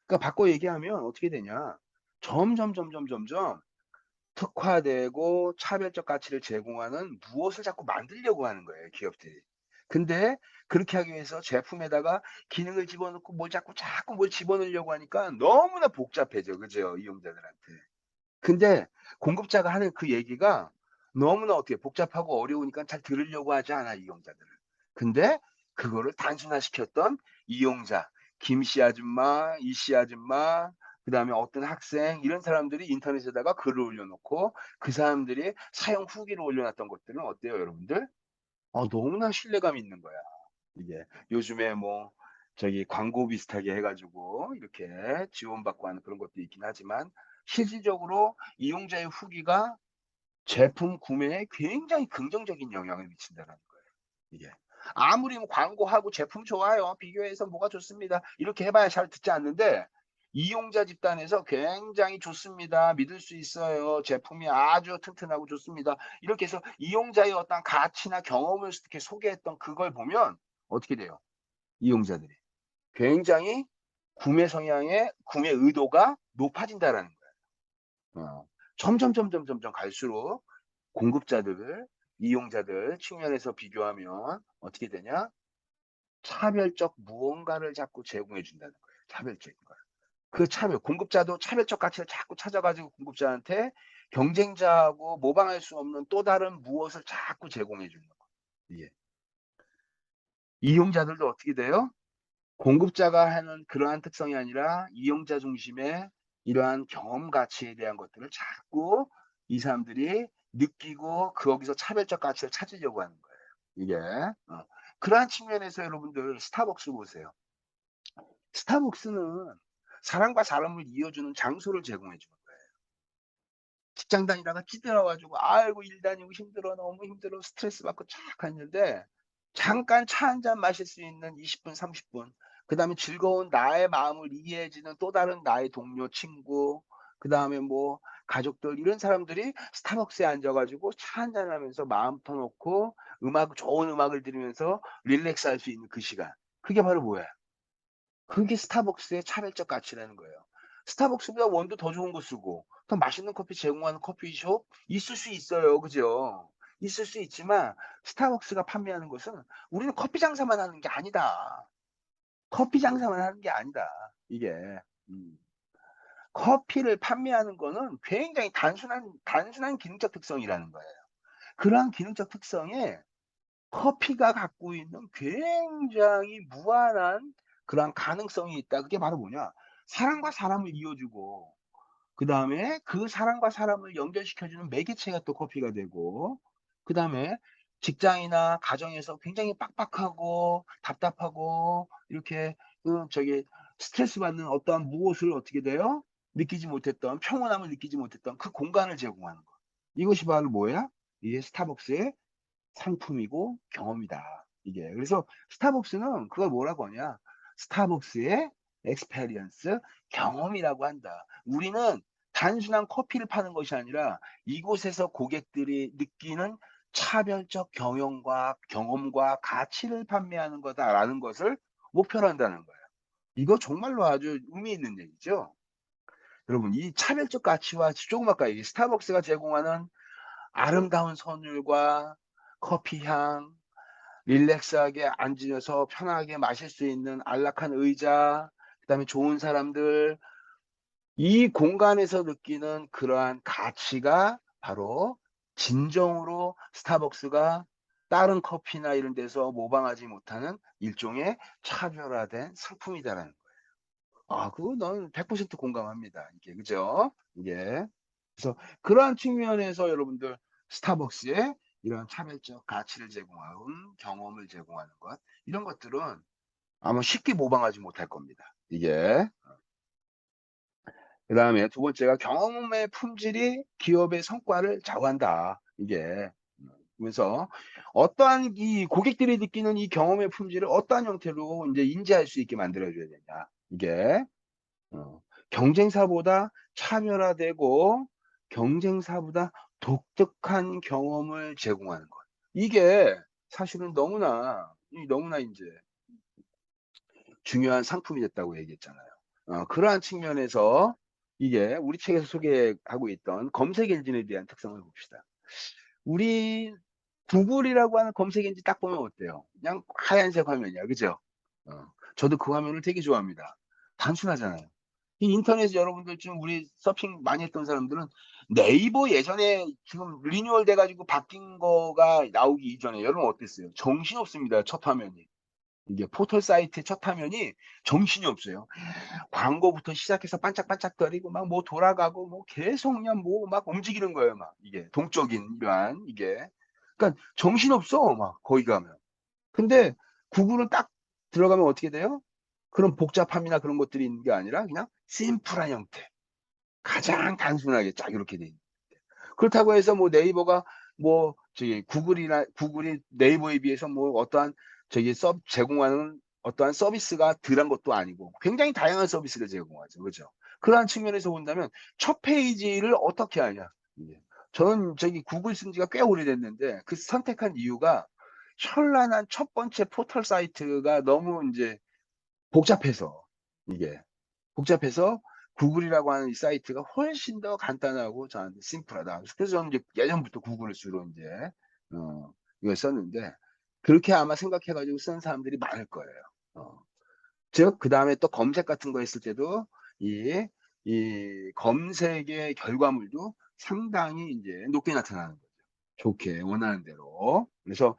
그러니까 바꿔 얘기하면 어떻게 되냐. 점점 특화되고 차별적 가치를 제공하는 무엇을 자꾸 만들려고 하는 거예요, 기업들이. 근데 그렇게 하기 위해서 제품에다가 기능을 집어넣고 뭘 자꾸 뭘 집어넣으려고 하니까 너무나 복잡해져. 그죠? 이용자들한테. 근데 공급자가 하는 그 얘기가 너무나 어떻게 복잡하고 어려우니까 잘 들으려고 하지 않아, 이용자들은. 근데 그거를 단순화시켰던 이용자, 김씨 아줌마, 이씨 아줌마, 그다음에 어떤 학생 이런 사람들이 인터넷에다가 글을 올려놓고 그 사람들이 사용 후기를 올려놨던 것들은 어때요, 여러분들? 너무나 신뢰감 있는 거야. 이게 요즘에 뭐 저기 광고 비슷하게 해가지고 이렇게 지원받고 하는 그런 것도 있긴 하지만 실질적으로 이용자의 후기가 제품 구매에 굉장히 긍정적인 영향을 미친다는 거예요. 이게 아무리 뭐 광고하고 제품 좋아요, 비교해서 뭐가 좋습니다, 이렇게 해봐야 잘 듣지 않는데 이용자 집단에서 굉장히 좋습니다, 믿을 수 있어요, 제품이 아주 튼튼하고 좋습니다, 이렇게 해서 이용자의 어떤 가치나 경험을 이렇게 소개했던 그걸 보면 어떻게 돼요? 이용자들이 굉장히 구매 성향의 구매 의도가 높아진다라는 거예요. 점점 갈수록 공급자들, 이용자들 측면에서 비교하면 어떻게 되냐? 차별적 무언가를 자꾸 제공해 준다는 거예요. 차별적인 걸. 그 차별, 공급자도 차별적 가치를 자꾸 찾아가지고 공급자한테 경쟁자하고 모방할 수 없는 또 다른 무엇을 자꾸 제공해 주는 거예요. 이게. 이용자들도 어떻게 돼요? 공급자가 하는 그러한 특성이 아니라 이용자 중심의 이러한 경험 가치에 대한 것들을 자꾸 이 사람들이 느끼고 거기서 차별적 가치를 찾으려고 하는 거예요. 이게. 그러한 측면에서 여러분들 스타벅스 보세요. 스타벅스는 사람과 사람을 이어주는 장소를 제공해 주는 거예요. 직장 다니다가 찌들어 가지고 아이고 일 다니고 힘들어. 너무 힘들어. 스트레스 받고 쫙 했는데 잠깐 차 한 잔 마실 수 있는 20분 30 분, 그다음에 즐거운 나의 마음을 이해해 주는 또 다른 나의 동료, 친구, 그다음에 뭐 가족들 이런 사람들이 스타벅스에 앉아 가지고 차 한 잔 하면서 마음 터 놓고 좋은 음악을 들으면서 릴렉스할 수 있는 그 시간. 그게 바로 뭐야? 그게 스타벅스의 차별적 가치라는 거예요. 스타벅스보다 원두 더 좋은 거 쓰고 더 맛있는 커피 제공하는 커피숍 있을 수 있어요. 그죠? 있을 수 있지만 스타벅스가 판매하는 것은 우리는 커피 장사만 하는 게 아니다. 커피 장사만 하는 게 아니다. 이게. 음. 커피를 판매하는 거는 굉장히 단순한 기능적 특성이라는 거예요. 그러한 기능적 특성에 커피가 갖고 있는 굉장히 무한한 그러한 가능성이 있다. 그게 바로 뭐냐? 사람과 사람을 이어주고 그다음에 그 사람과 사람을 연결시켜 주는 매개체가 또 커피가 되고 그다음에 직장이나 가정에서 굉장히 빡빡하고 답답하고 이렇게 저기 스트레스 받는 어떠한 무엇을 어떻게 돼요? 느끼지 못했던 평온함을 느끼지 못했던 그 공간을 제공하는 거. 이것이 바로 뭐야? 이게 스타벅스의 상품이고 경험이다. 이게. 그래서 스타벅스는 그걸 뭐라고 하냐? 스타벅스의 experience, 경험이라고 한다. 우리는 단순한 커피를 파는 것이 아니라 이곳에서 고객들이 느끼는 차별적 경험과 가치를 판매하는 거다라는 것을 목표로 한다는 거예요. 이거 정말로 아주 의미 있는 얘기죠. 여러분, 이 차별적 가치와 조금 아까 이 스타벅스가 제공하는 아름다운 선율과 커피 향, 릴렉스하게 앉으셔서 편하게 마실 수 있는 안락한 의자, 그다음에 좋은 사람들, 이 공간에서 느끼는 그러한 가치가 바로 진정으로 스타벅스가 다른 커피나 이런 데서 모방하지 못하는 일종의 차별화된 상품이다라는 그거 넌 100% 공감합니다. 이게 그죠? 이게. 그래서 그러한 측면에서 여러분들 스타벅스에 이런 차별적 가치를 제공하는 경험을 제공하는 것 이런 것들은 아마 쉽게 모방하지 못할 겁니다. 이게. 그다음에 두 번째가 경험의 품질이 기업의 성과를 좌우한다. 이게. 그래서 어떠한 이 고객들이 느끼는 이 경험의 품질을 어떠한 형태로 인제 인지할 수 있게 만들어 줘야 되냐. 이게. 경쟁사보다 차별화되고 경쟁사보다 독특한 경험을 제공하는 것. 이게 사실은 너무나 인제 중요한 상품이 됐다고 얘기했잖아요. 그러한 측면에서 이게 우리 책에서 소개하고 있던 검색 엔진에 대한 특성을 봅시다. 우리 구글이라고 하는 검색 엔진 딱 보면 어때요? 그냥 하얀색 화면이야. 그죠? 저도 그 화면을 되게 좋아합니다. 단순하잖아요. 이 인터넷 여러분들 좀 우리 서핑 많이 했던 사람들은 네이버 예전에 지금 리뉴얼 돼 가지고 바뀐 거가 나오기 이전에 여러분 어땠어요? 정신없습니다, 첫 화면이. 이게 포털 사이트의 첫 화면이 정신이 없어요. 광고부터 시작해서 반짝반짝거리고 막 뭐 돌아가고 뭐 계속 그냥 뭐 막 움직이는 거예요, 막 이게 동적인 이러한 이게. 그러니까 정신없어, 막 거기 가면. 근데 구글은 딱 들어가면 어떻게 돼요? 그런 복잡함이나 그런 것들이 있는 게 아니라 그냥 심플한 형태. 가장 단순하게 쫙 이렇게 돼 있는. 그렇다고 해서 뭐 네이버가 뭐 저기 구글이 네이버에 비해서 뭐 어떠한 저기 제공하는 어떠한 서비스가 덜한 것도 아니고 굉장히 다양한 서비스를 제공하죠. 그죠? 그러한 측면에서 본다면 첫 페이지를 어떻게 하냐. 이게. 저는 저기 구글 쓴 지가 꽤 오래됐는데 그 선택한 이유가 현란한 첫 번째 포털 사이트가 너무 인제 복잡해서 이게. 복잡해서 구글이라고 하는 이 사이트가 훨씬 더 간단하고 저한테 심플하다. 그래서 저는 이제 예전부터 구글을 주로 인제 이걸 썼는데 그렇게 아마 생각해 가지고 쓴 사람들이 많을 거예요. 어. 즉 그다음에 또 검색 같은 거 했을 때도 이 검색의 결과물도 상당히 인제 높게 나타나는 거죠, 좋게 원하는 대로. 그래서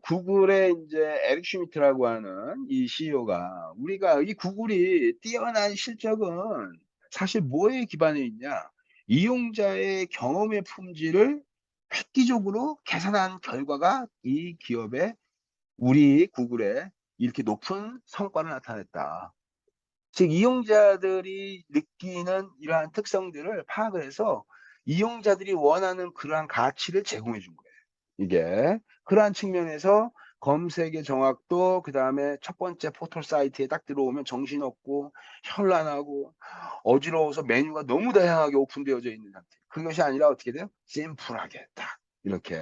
구글의 인제 에릭 슈미트라고 하는 이 CEO가 우리가 이 구글이 뛰어난 실적은 사실 뭐에 기반해 있냐. 이용자의 경험의 품질을 획기적으로 개선한 결과가 이 기업의 우리 구글의 이렇게 높은 성과를 나타냈다. 즉 이용자들이 느끼는 이러한 특성들을 파악을 해서 이용자들이 원하는 그러한 가치를 제공해 준 거예요. 이게. 그러한 측면에서 검색의 정확도 그다음에 첫 번째 포털 사이트에 딱 들어오면 정신없고 현란하고 어지러워서 메뉴가 너무 다양하게 오픈되어져 있는 상태. 그것이 아니라 어떻게 돼요? 심플하게 딱 이렇게.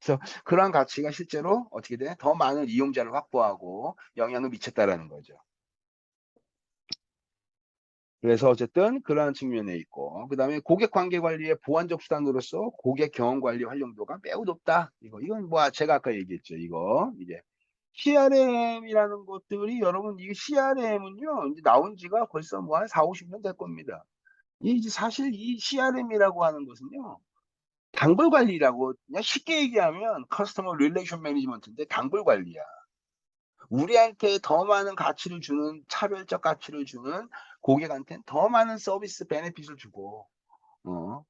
그래서 그러한 가치가 실제로 어떻게 돼? 더 많은 이용자를 확보하고 영향을 미쳤다라는 거죠. 그래서 어쨌든 그러한 측면에 있고 그다음에 고객 관계 관리의 보완적 수단으로서 고객 경험 관리 활용도가 매우 높다. 이건 뭐 제가 아까 얘기했죠. 이게 CRM이라는 것들이 여러분 이게 CRM은요. 인제 나온 지가 벌써 뭐 한 40-50년 될 겁니다. 이 이제 사실 이 CRM이라고 하는 것은요. 단골 관리라고 그냥 쉽게 얘기하면 커스터머 릴레이션 매니지먼트인데 단골 관리야. 우리한테 더 많은 가치를 주는 차별적 가치를 주는 고객한테는 더 많은 서비스 베네핏을 주고 어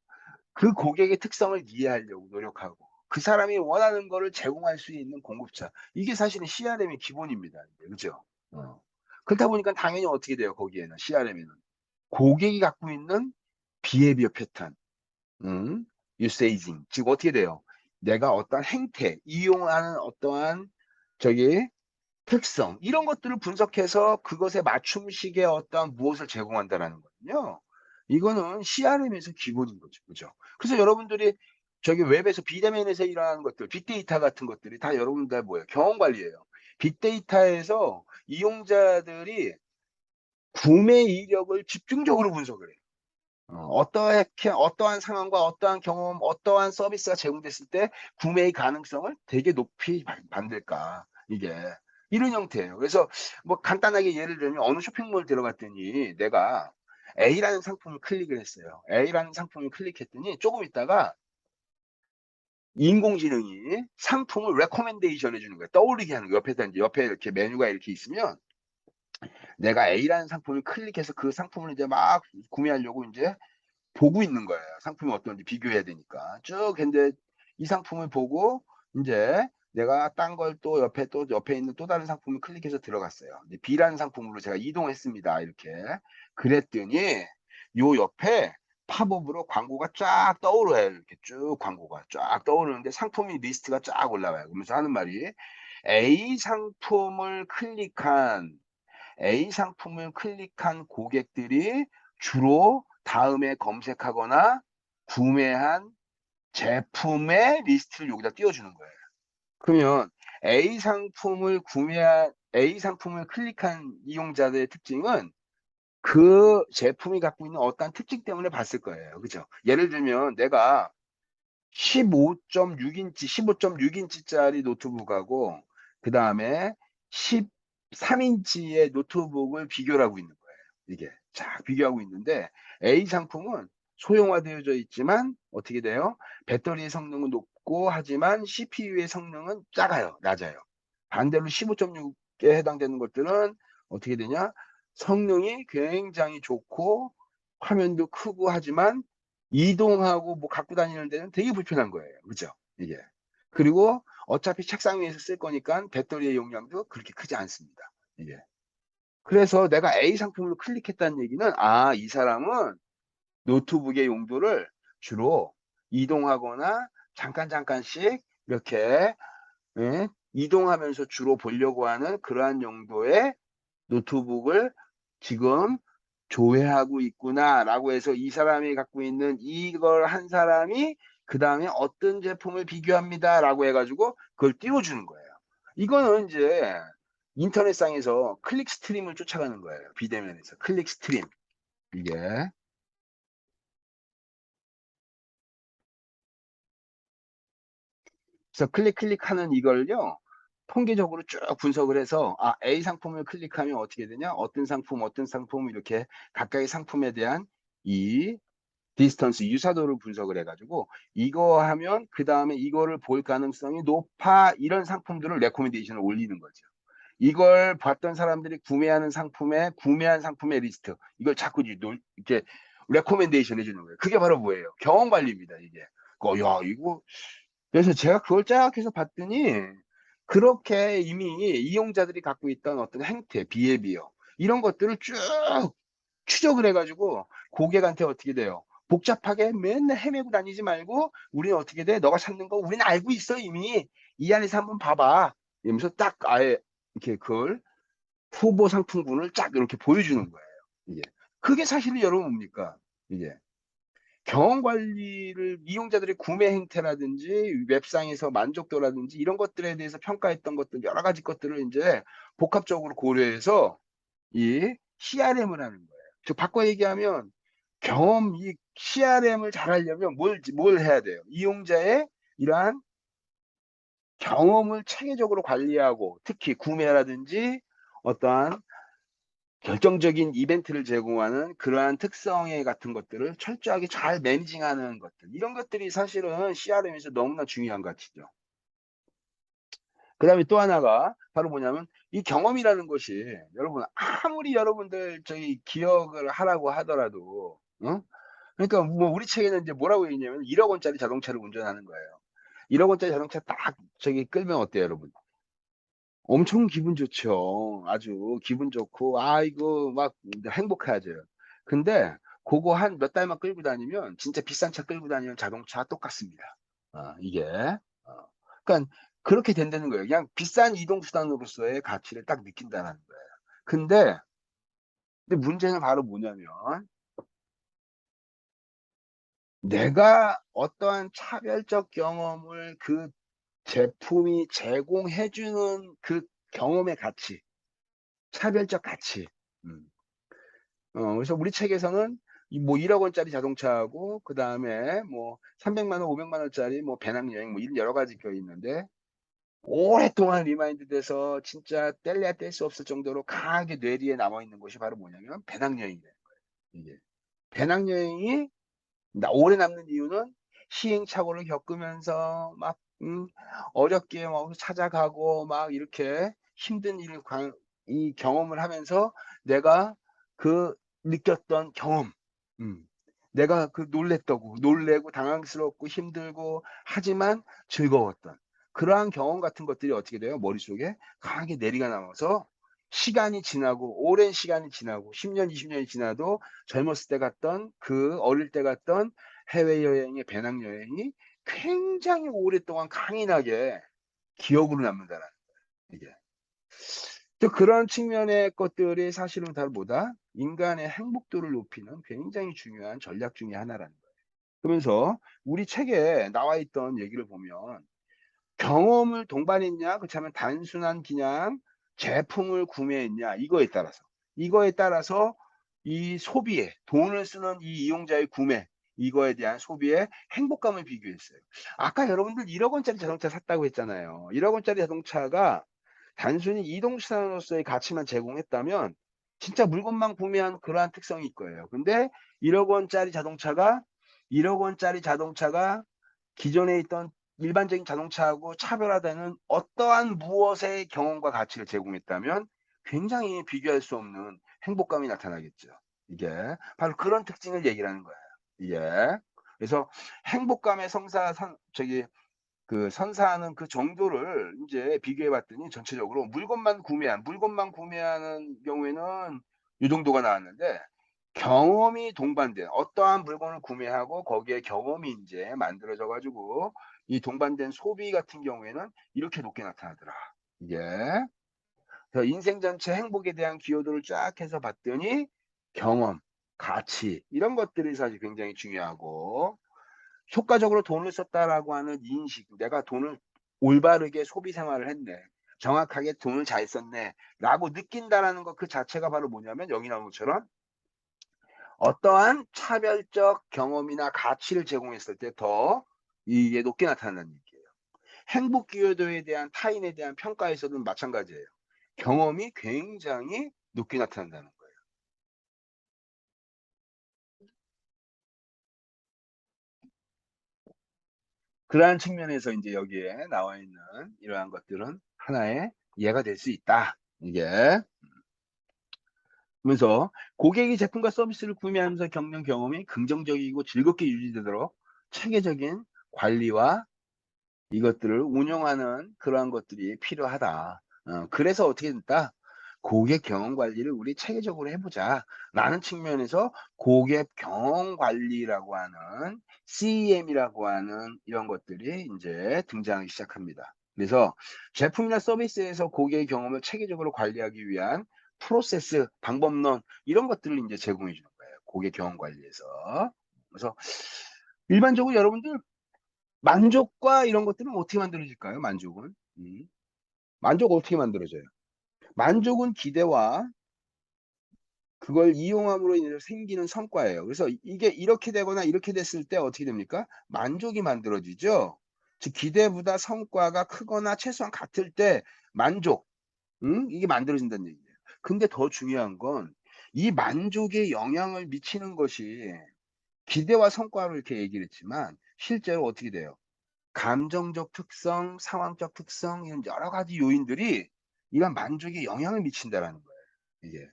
그 고객의 특성을 이해하려고 노력하고 그 사람이 원하는 거를 제공할 수 있는 공급자. 이게 사실은 CRM의 기본입니다. 그죠? 그렇다 보니까 당연히 어떻게 돼요 거기에는 CRM에는. 고객이 갖고 있는 비헤비어 패턴 유세이징 즉 어떻게 돼요? 내가 어떠한 행태, 이용하는 어떠한 저기 특성 이런 것들을 분석해서 그것에 맞춤식의 어떤 무엇을 제공한다라는 거는요. 이거는 CRM에서 기본인 거죠. 그죠? 그래서 여러분들이 저기 웹에서 비대면에서 일어나는 것들 빅데이터 같은 것들이 다 여러분들 뭐예요? 경험 관리예요. 빅데이터에서 이용자들이 구매 이력을 집중적으로 분석을 해요. 어떠하게 어떠한 상황과 어떠한 경험, 어떠한 서비스가 제공됐을 때 구매의 가능성을 되게 높이 만들까. 이게. 이런 형태예요. 그래서 뭐 간단하게 예를 들면 어느 쇼핑몰 들어갔더니 내가 A라는 상품을 클릭을 했어요. A라는 상품을 클릭했더니 조금 있다가 인공지능이 상품을 레코멘데이션 해주는 거예요. 떠올리게 하는 거예요. 옆에다 이제 옆에 이렇게 메뉴가 이렇게 있으면 내가 A라는 상품을 클릭해서 그 상품을 이제 막 구매하려고 이제 보고 있는 거예요. 상품이 어떤지 비교해야 되니까. 쭉 근데 이 상품을 보고 이제 내가 딴 걸 또 옆에 있는 또 다른 상품을 클릭해서 들어갔어요. 이제 B라는 상품으로 제가 이동했습니다. 이렇게. 그랬더니 요 옆에 팝업으로 광고가 쫙 떠오르요. 이렇게 쭉 광고가 쫙 떠오르는데 상품이 리스트가 쫙 올라와요. 그러면서 하는 말이 A 상품을 클릭한 A 상품을 클릭한 고객들이 주로 다음에 검색하거나 구매한 제품의 리스트를 여기다 띄워주는 거예요. 그러면 A 상품을 클릭한 이용자들의 특징은 그 제품이 갖고 있는 어떠한 특징 때문에 봤을 거예요. 그죠? 예를 들면 내가 15.6인치, 15.6인치짜리 노트북하고 그 다음에 13인치의 노트북을 비교를 하고 있는 거예요. 이게 쫙 비교하고 있는데 A 상품은 소형화되어져 있지만 어떻게 돼요? 배터리의 성능은 높고 하지만 CPU의 성능은 작아요. 낮아요. 반대로 15.6에 해당되는 것들은 어떻게 되냐? 성능이 굉장히 좋고 화면도 크고 하지만 이동하고 뭐 갖고 다니는 데는 되게 불편한 거예요. 그죠? 이게. 그리고 어차피 책상 위에서 쓸 거니까 배터리의 용량도 그렇게 크지 않습니다. 이게. 그래서 내가 A 상품을 클릭했다는 얘기는 이 사람은 노트북의 용도를 주로 이동하거나 잠깐씩 이렇게 이동하면서 주로 보려고 하는 그러한 용도의 노트북을 지금 조회하고 있구나라고 해서 이 사람이 갖고 있는 이걸 한 사람이 그 다음에 어떤 제품을 비교합니다라고 해가지고 그걸 띄워주는 거예요. 이거는 이제 인터넷상에서 클릭 스트림을 쫓아가는 거예요. 비대면에서 클릭 스트림. 이게 그래서 클릭하는 이걸요 통계적으로 쭉 분석을 해서 A 상품을 클릭하면 어떻게 되냐, 어떤 상품 이렇게 각각의 상품에 대한 이 디스턴스 유사도를 분석을 해가지고 이거 하면 그 다음에 이거를 볼 가능성이 높아, 이런 상품들을 레코멘데이션을 올리는 거죠. 이걸 봤던 사람들이 구매한 상품의 리스트, 이걸 자꾸 이렇게 레코멘데이션 해주는 거예요. 그게 바로 뭐예요? 경험 관리입니다. 이게. 야, 이거. 그래서 제가 그걸 쫙 해서 봤더니 그렇게 이미 이용자들이 갖고 있던 어떤 행태, 비헤비어 이런 것들을 쭉 추적을 해가지고 고객한테 어떻게 돼요? 복잡하게 맨날 헤매고 다니지 말고 우리는 어떻게 돼? 너가 찾는 거 우리는 알고 있어 이미. 이 안에서 한번 봐봐. 이러면서 딱 아예 이렇게 그걸 후보 상품군을 쫙 이렇게 보여주는 거예요. 이게. 그게 사실은 여러분 뭡니까? 이게. 경험 관리를 이용자들의 구매 행태라든지 웹상에서 만족도라든지 이런 것들에 대해서 평가했던 것들 여러 가지 것들을 이제 복합적으로 고려해서 이 CRM을 하는 거예요. 즉 바꿔 얘기하면 이 CRM을 잘 하려면 뭘 해야 돼요? 이용자의 이러한 경험을 체계적으로 관리하고 특히 구매라든지 어떠한 결정적인 이벤트를 제공하는 그러한 특성의 같은 것들을 철저하게 잘 매니징하는 것들, 이런 것들이 사실은 CRM에서 너무나 중요한 가치죠. 그 다음에 또 하나가 바로 뭐냐면 이 경험이라는 것이 여러분 아무리 여러분들 저희 기억을 하라고 하더라도 그러니까 뭐 우리 책에는 이제 뭐라고 했냐면 1억 원짜리 자동차를 운전하는 거예요. 1억 원짜리 자동차 딱 저기 끌면 어때요, 여러분? 엄청 기분 좋죠. 아주 기분 좋고, 아이고, 막 행복하죠. 근데 그거 한 몇 달만 끌고 다니면, 진짜 비싼 차 끌고 다니면 자동차 똑같습니다. 이게. 그러니까 그렇게 된다는 거예요. 그냥 비싼 이동수단으로서의 가치를 딱 느낀다는 거예요. 근데, 문제는 바로 뭐냐면, 내가 어떠한 차별적 경험을 그 제품이 제공해주는 그 경험의 가치, 차별적 가치. 음. 그래서 우리 책에서는 뭐 1억 원짜리 자동차하고 그 다음에 뭐 300만 원, 500만 원짜리 뭐 배낭여행 뭐 이런 여러 가지 껴 있는데 오랫동안 리마인드 돼서 진짜 뗄래야 뗄 수 없을 정도로 강하게 뇌리에 남아 있는 것이 바로 뭐냐면 배낭여행이에요. 이게 배낭여행이 오래 남는 이유는 시행착오를 겪으면서 막 어렵게 막 찾아가고 막 이렇게 힘든 이 경험을 하면서 내가 그 느꼈던 경험, 음, 내가 그 놀래고 당황스럽고 힘들고 하지만 즐거웠던 그러한 경험 같은 것들이 어떻게 돼요? 머릿속에 강하게 내리가 남아서 시간이 지나고 오랜 시간이 지나고 10년, 20년이 지나도 젊었을 때 갔던 그 어릴 때 갔던 해외여행의 배낭여행이 굉장히 오랫동안 강인하게 기억으로 남는다라는 이게. 또 그런 측면의 것들이 사실은 다 뭐다? 인간의 행복도를 높이는 굉장히 중요한 전략 중에 하나라는 거예요. 그러면서 우리 책에 나와 있던 얘기를 보면 경험을 동반했냐, 그렇다면 단순한 그냥 제품을 구매했냐, 이거에 따라서 이 소비에, 돈을 쓰는 이 이용자의 구매, 이거에 대한 소비의 행복감을 비교했어요. 아까 여러분들 1억 원짜리 자동차 샀다고 했잖아요. 1억 원짜리 자동차가 단순히 이동수단으로서의 가치만 제공했다면 진짜 물건만 구매한 그러한 특성이 있을 거예요. 근데 1억 원짜리 자동차가 1억 원짜리 자동차가 기존에 있던 일반적인 자동차하고 차별화되는 어떠한 무엇의 경험과 가치를 제공했다면 굉장히 비교할 수 없는 행복감이 나타나겠죠. 이게 바로 그런 특징을 얘기를 하는 거예요. 이게 그래서 행복감의 선사하는 그 정도를 이제 비교해 봤더니 전체적으로 물건만 구매하는 경우에는 이 정도가 나왔는데 경험이 동반된 어떠한 물건을 구매하고 거기에 경험이 인제 만들어져 가지고 이 동반된 소비 같은 경우에는 이렇게 높게 나타나더라. 이게. 그래서 인생 전체 행복에 대한 기여도를 쫙 해서 봤더니 경험, 가치 이런 것들이 사실 굉장히 중요하고 '효과적으로 돈을 썼다.'라고 하는 인식, '내가 돈을 올바르게 소비 생활을 했네. 정확하게 돈을 잘 썼네.'라고 느낀다라는 것 그 자체가 바로 뭐냐면 여기 나온 것처럼 어떠한 차별적 경험이나 가치를 제공했을 때 더 이게 높게 나타난다는 얘기예요. 행복 기여도에 대한 타인에 대한 평가에서도 마찬가지예요. 경험이 굉장히 높게 나타난다는 거예요. 그러한 측면에서 인제 여기에 나와 있는 이러한 것들은 하나의 예가 될 수 있다. 이게. 그러면서 고객이 제품과 서비스를 구매하면서 겪는 경험이 긍정적이고 즐겁게 유지되도록 체계적인 관리와 이것들을 운영하는 그러한 것들이 필요하다. 그래서 어떻게 됐다? 고객 경험 관리를 우리 체계적으로 해보자라는 측면에서 고객 경험 관리라고 하는 CEM이라고 하는 이런 것들이 이제 등장하기 시작합니다. 그래서 제품이나 서비스에서 고객의 경험을 체계적으로 관리하기 위한 프로세스, 방법론 이런 것들을 이제 제공해 주는 거예요. 고객 경험 관리에서. 그래서 일반적으로 여러분들 만족과 이런 것들은 어떻게 만들어질까요? 만족은? 만족은 어떻게 만들어져요? 만족은 기대와 그걸 이용함으로 인해서 생기는 성과예요. 그래서 이게 이렇게 되거나 이렇게 됐을 때 어떻게 됩니까? 만족이 만들어지죠. 즉 기대보다 성과가 크거나 최소한 같을 때 만족, 이게 만들어진다는 얘기예요. 근데 더 중요한 건 이 만족에 영향을 미치는 것이 기대와 성과로 이렇게 얘기를 했지만 실제로 어떻게 돼요? 감정적 특성, 상황적 특성 이런 여러 가지 요인들이 이런 만족에 영향을 미친다라는 거예요, 이게.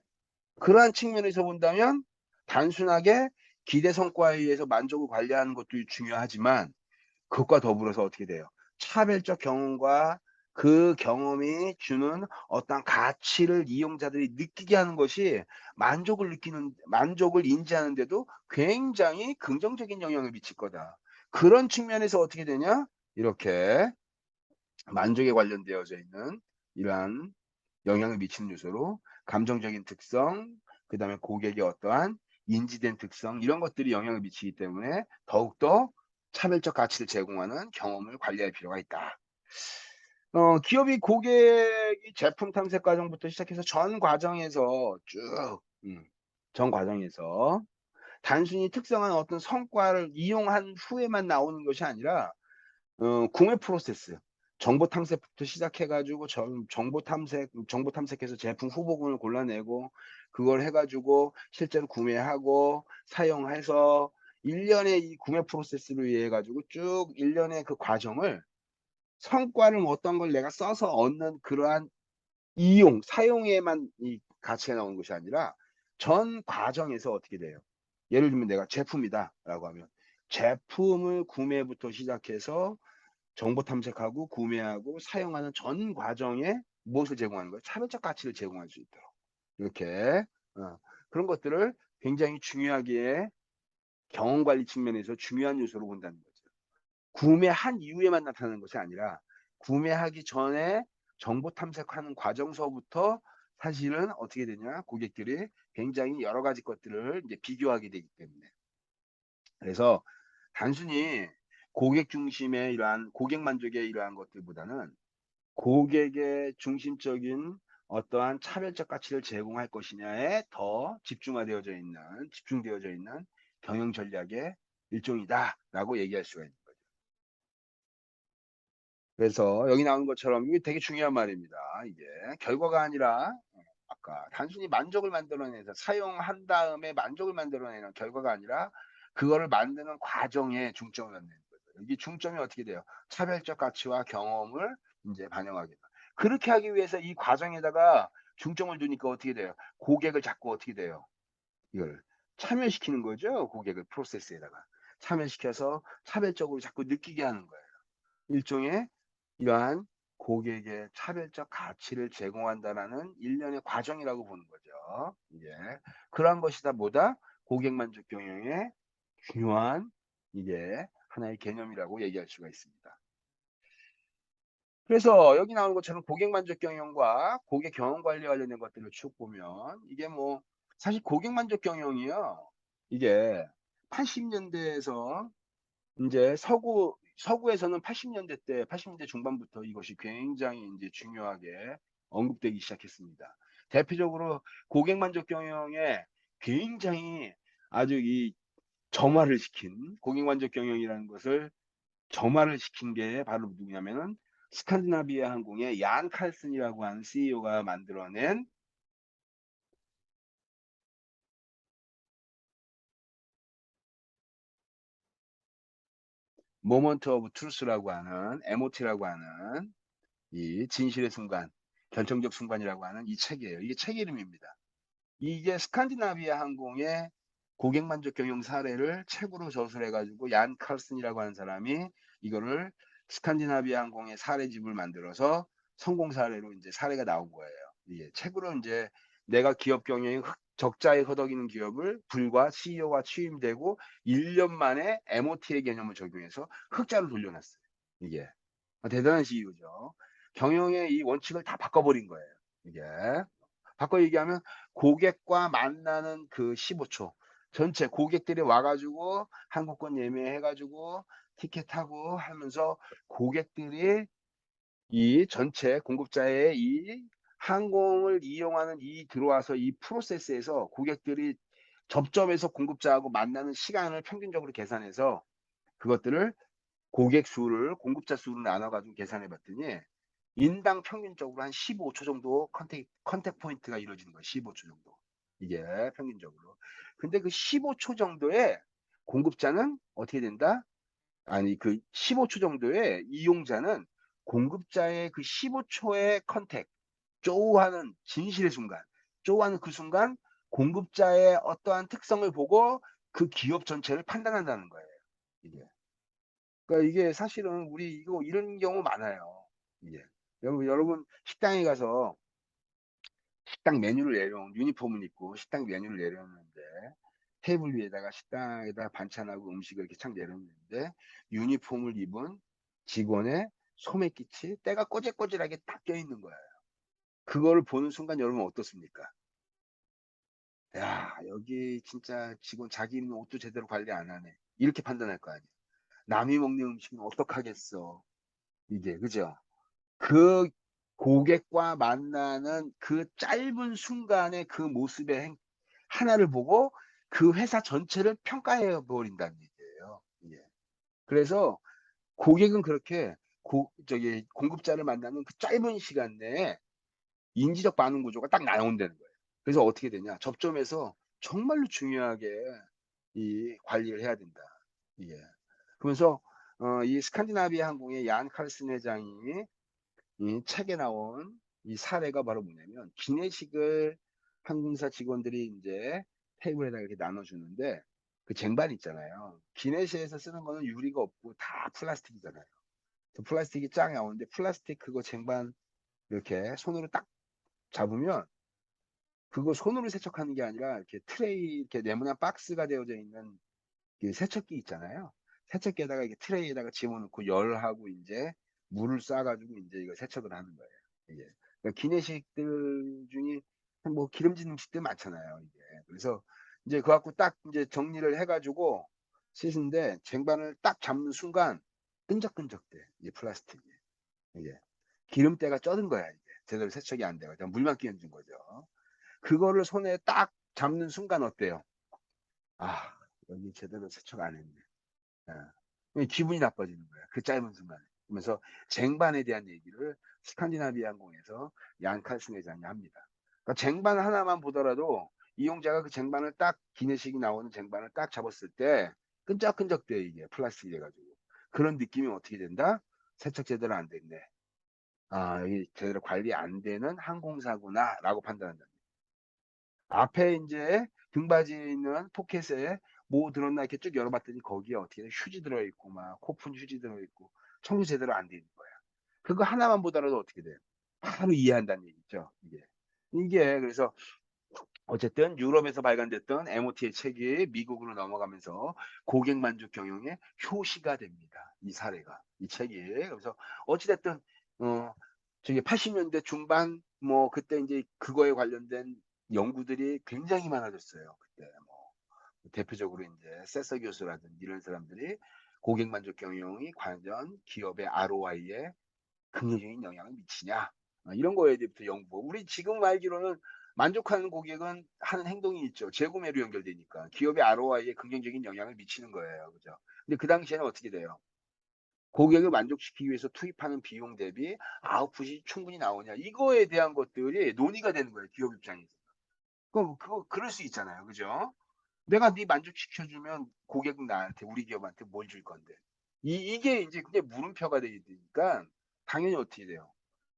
그러한 측면에서 본다면 단순하게 기대 성과에 의해서 만족을 관리하는 것도 중요하지만 그것과 더불어서 어떻게 돼요? 차별적 경험과 그 경험이 주는 어떤 가치를 이용자들이 느끼게 하는 것이 만족을 인지하는 데도 굉장히 긍정적인 영향을 미칠 거다. 그런 측면에서 어떻게 되냐? 이렇게 만족에 관련되어져 있는 이러한 영향을 미치는 요소로 감정적인 특성, 그다음에 고객의 어떠한 인지된 특성 이런 것들이 영향을 미치기 때문에 더욱더 차별적 가치를 제공하는 경험을 관리할 필요가 있다. 기업이 고객이 제품 탐색 과정부터 시작해서 전 과정에서 쭉 전 과정에서 단순히 특정한 어떤 성과를 이용한 후에만 나오는 것이 아니라 구매 프로세스, 정보 탐색부터 시작해 가지고 정보 탐색해서 제품 후보군을 골라내고 그걸 해 가지고 실제로 구매하고 사용해서 일련의 이 구매 프로세스로 의해 가지고 쭉 일련의 그 과정을 성과를 뭐 어떤 걸 내가 써서 얻는 그러한 사용에만 이 가치가 나오는 것이 아니라 전 과정에서 어떻게 돼요? 예를 들면 내가 제품이다라고 하면 제품을 구매부터 시작해서 정보 탐색하고 구매하고 사용하는 전 과정에 무엇을 제공하는 거예요? 차별적 가치를 제공할 수 있도록. 이렇게 그런 것들을 굉장히 중요하게 경험 관리 측면에서 중요한 요소로 본다는 거죠. 구매한 이후에만 나타나는 것이 아니라 구매하기 전에 정보 탐색하는 과정서부터 사실은 어떻게 되냐? 고객들이 굉장히 여러 가지 것들을 이제 비교하게 되기 때문에. 그래서 단순히 고객 중심의 이러한 고객 만족의 이러한 것들보다는 고객의 중심적인 어떠한 차별적 가치를 제공할 것이냐에 더 집중되어져 있는 경영 전략의 일종이다라고 얘기할 수가 있는 거죠. 그래서 여기 나오는 것처럼 이게 되게 중요한 말입니다. 이게 결과가 아니라 아까 단순히 만족을 만들어내서 사용한 다음에 만족을 만들어내는 결과가 아니라 그거를 만드는 과정에 중점을 갖는 거죠. 여기 중점이 어떻게 돼요? 차별적 가치와 경험을 이제 반영하겠다. 그렇게 하기 위해서 이 과정에다가 중점을 두니까 어떻게 돼요? 고객을 자꾸 어떻게 돼요? 이걸 참여시키는 거죠. 고객을 프로세스에다가 참여시켜서 차별적으로 자꾸 느끼게 하는 거예요. 일종의 이러한 고객의 차별적 가치를 제공한다라는 일련의 과정이라고 보는 거죠. 이게 그러한 것이 다 뭐다? 고객 만족 경영의 중요한 이게 하나의 개념이라고 얘기할 수가 있습니다. 그래서 여기 나오는 것처럼 고객 만족 경영과 고객 경험 관리 관련된 것들을 쭉 보면 이게 뭐 사실 고객 만족 경영이요. 이게 80년대에서 인제 서구에서는 80년대 중반부터 이것이 굉장히 인제 중요하게 언급되기 시작했습니다. 대표적으로 고객 만족 경영에 굉장히 아주 이 점화를 시킨 고객 만족 경영이라는 것을 점화를 시킨 게 바로 누구냐면은 스칸디나비아 항공의 얀 칼슨이라고 하는 CEO가 만들어낸 모먼트 오브 트루스라고 하는 MOT라고 하는 이 진실의 순간, 결정적 순간이라고 하는 이 책이에요. 이게 책 이름입니다. 이게 스칸디나비아 항공의 고객 만족 경영 사례를 책으로 저술해 가지고 얀 칼슨이라고 하는 사람이 이거를 스칸디나비아 항공의 사례집을 만들어서 성공 사례로 이제 사례가 나온 거예요. 예, 책으로 이제 내가 기업 경영이 적자에 허덕이는 기업을 불과 CEO가 취임되고 1년 만에 MOT의 개념을 적용해서 흑자로 돌려놨어요. 이게 대단한 CEO죠. 경영의 이 원칙을 다 바꿔버린 거예요. 이게 바꿔 얘기하면 고객과 만나는 그 15초 전체 고객들이 와가지고 항공권 예매해가지고 티켓 타고 하면서 고객들이 이 전체 공급자의 이 항공을 이용하는 이 들어와서 이 프로세스에서 고객들이 접점에서 공급자하고 만나는 시간을 평균적으로 계산해서 그것들을 고객 수를 공급자 수를 나눠 가지고 계산해 봤더니 인당 평균적으로 한 15초 정도 컨택 포인트가 이루어지는 거예요. 15초 정도. 이게 평균적으로. 근데 그 15초 정도의 공급자는 어떻게 된다? 아니 그 15초 정도의 이용자는 공급자의 그 15초의 쪼우하는 진실의 순간, 쪼우하는 그 순간 공급자의 어떠한 특성을 보고 그 기업 전체를 판단한다는 거예요. 이게. 그러니까 이게 사실은 우리 이거 이런 경우 많아요. 이게. 여러분 식당에 가서 식당 메뉴를 내려온 유니폼을 입고 식당 메뉴를 내려놓는데 테이블 위에다가 식당에다 반찬하고 음식을 이렇게 착 내려놓는데 유니폼을 입은 직원의 소매깃이 때가 꼬질꼬질하게 딱 껴있는 거예요. 그거를 보는 순간 여러분 어떻습니까? 야, 여기 진짜 직원 자기 입는 옷도 제대로 관리 안 하네. 이렇게 판단할 거 아니야. 남이 먹는 음식은 어떡하겠어. 이게, 그죠? 그 고객과 만나는 그 짧은 순간의 그 모습의 하나를 보고 그 회사 전체를 평가해 버린다는 얘기예요. 예. 그래서 고객은 그렇게 공급자를 만나는 그 짧은 시간 내에 인지적 반응 구조가 딱 나온다는 거예요. 그래서 어떻게 되냐? 접점에서 정말로 중요하게 이 관리를 해야 된다. 이게. 그러면서 이 스칸디나비아 항공의 얀 칼슨 회장이 이 책에 나온 이 사례가 바로 뭐냐면 기내식을 항공사 직원들이 이제 테이블에다가 이렇게 나눠주는데 그 쟁반 있잖아요. 기내식에서 쓰는 거는 유리가 없고 다 플라스틱이잖아요. 그 플라스틱이 쫙 나오는데 플라스틱 그거 쟁반 이렇게 손으로 딱 잡으면 그거 손으로 세척하는 게 아니라 이렇게 트레이 이렇게 네모난 박스가 되어져 있는 그 세척기 있잖아요. 세척기에다가 이게 트레이에다가 집어넣고 열하고 이제 물을 쏴가지고 이제 이거 세척을 하는 거예요. 이게. 그러니까 기내식들 중에 뭐 기름진 음식들 많잖아요. 이게. 그래서 이제 그거 갖고 딱 이제 정리를 해가지고 씻는데 쟁반을 딱 잡는 순간 끈적끈적돼. 이 플라스틱이. 이게. 기름때가 쪄든 거야. 이게. 제대로 세척이 안 돼요. 물만 끼얹은 거죠. 그거를 손에 딱 잡는 순간 어때요? 아, 여기 제대로 세척 안 했네. 예. 기분이 나빠지는 거야. 그 짧은 순간에. 그러면서 쟁반에 대한 얘기를 스칸디나비아 항공에서 얀 칼슨 회장이 합니다. 그러니까 쟁반 하나만 보더라도 이용자가 그 쟁반을 딱 기내식이 나오는 쟁반을 딱 잡았을 때 끈적끈적돼 이게 플라스틱이 돼가지고 그런 느낌이 어떻게 된다? 세척 제대로 안 됐네. 아, 여기 제대로 관리 안 되는 항공사구나라고 판단한다. 앞에 이제 등받이에 있는 포켓에 뭐 들었나 이렇게 쭉 열어봤더니 거기에 어떻게 휴지 들어있고 막 코푼 휴지 들어있고 청소 제대로 안 돼 있는 거야. 그거 하나만 보더라도 어떻게 돼요? 바로 이해한다는 얘기죠. 이게 그래서 어쨌든 유럽에서 발간됐던 MOT의 책이 미국으로 넘어가면서 고객 만족 경영의 효시가 됩니다. 이 사례가 이 책이 그래서 어찌됐든 어 저기 80년대 중반 뭐 그때 이제 그거에 관련된 연구들이 굉장히 많아졌어요. 그때 뭐 대표적으로 이제 세서 교수라든지 이런 사람들이 고객 만족 경영이 과연 기업의 ROI에 긍정적인 영향을 미치냐 이런 거에 대해서 연구. 우리 지금 알기로는 만족하는 고객은 하는 행동이 있죠. 재구매로 연결되니까 기업의 ROI에 긍정적인 영향을 미치는 거예요. 그죠? 근데 그 당시에는 어떻게 돼요? 고객을 만족시키기 위해서 투입하는 비용 대비 아웃풋이 충분히 나오냐 이거에 대한 것들이 논의가 되는 거예요. 기업 입장에서. 그럼 그거 그럴 수 있잖아요. 그죠? 내가 네 만족시켜주면 고객은 나한테 우리 기업한테 뭘 줄 건데 이게 이제 그게 물음표가 되니까 당연히 어떻게 돼요?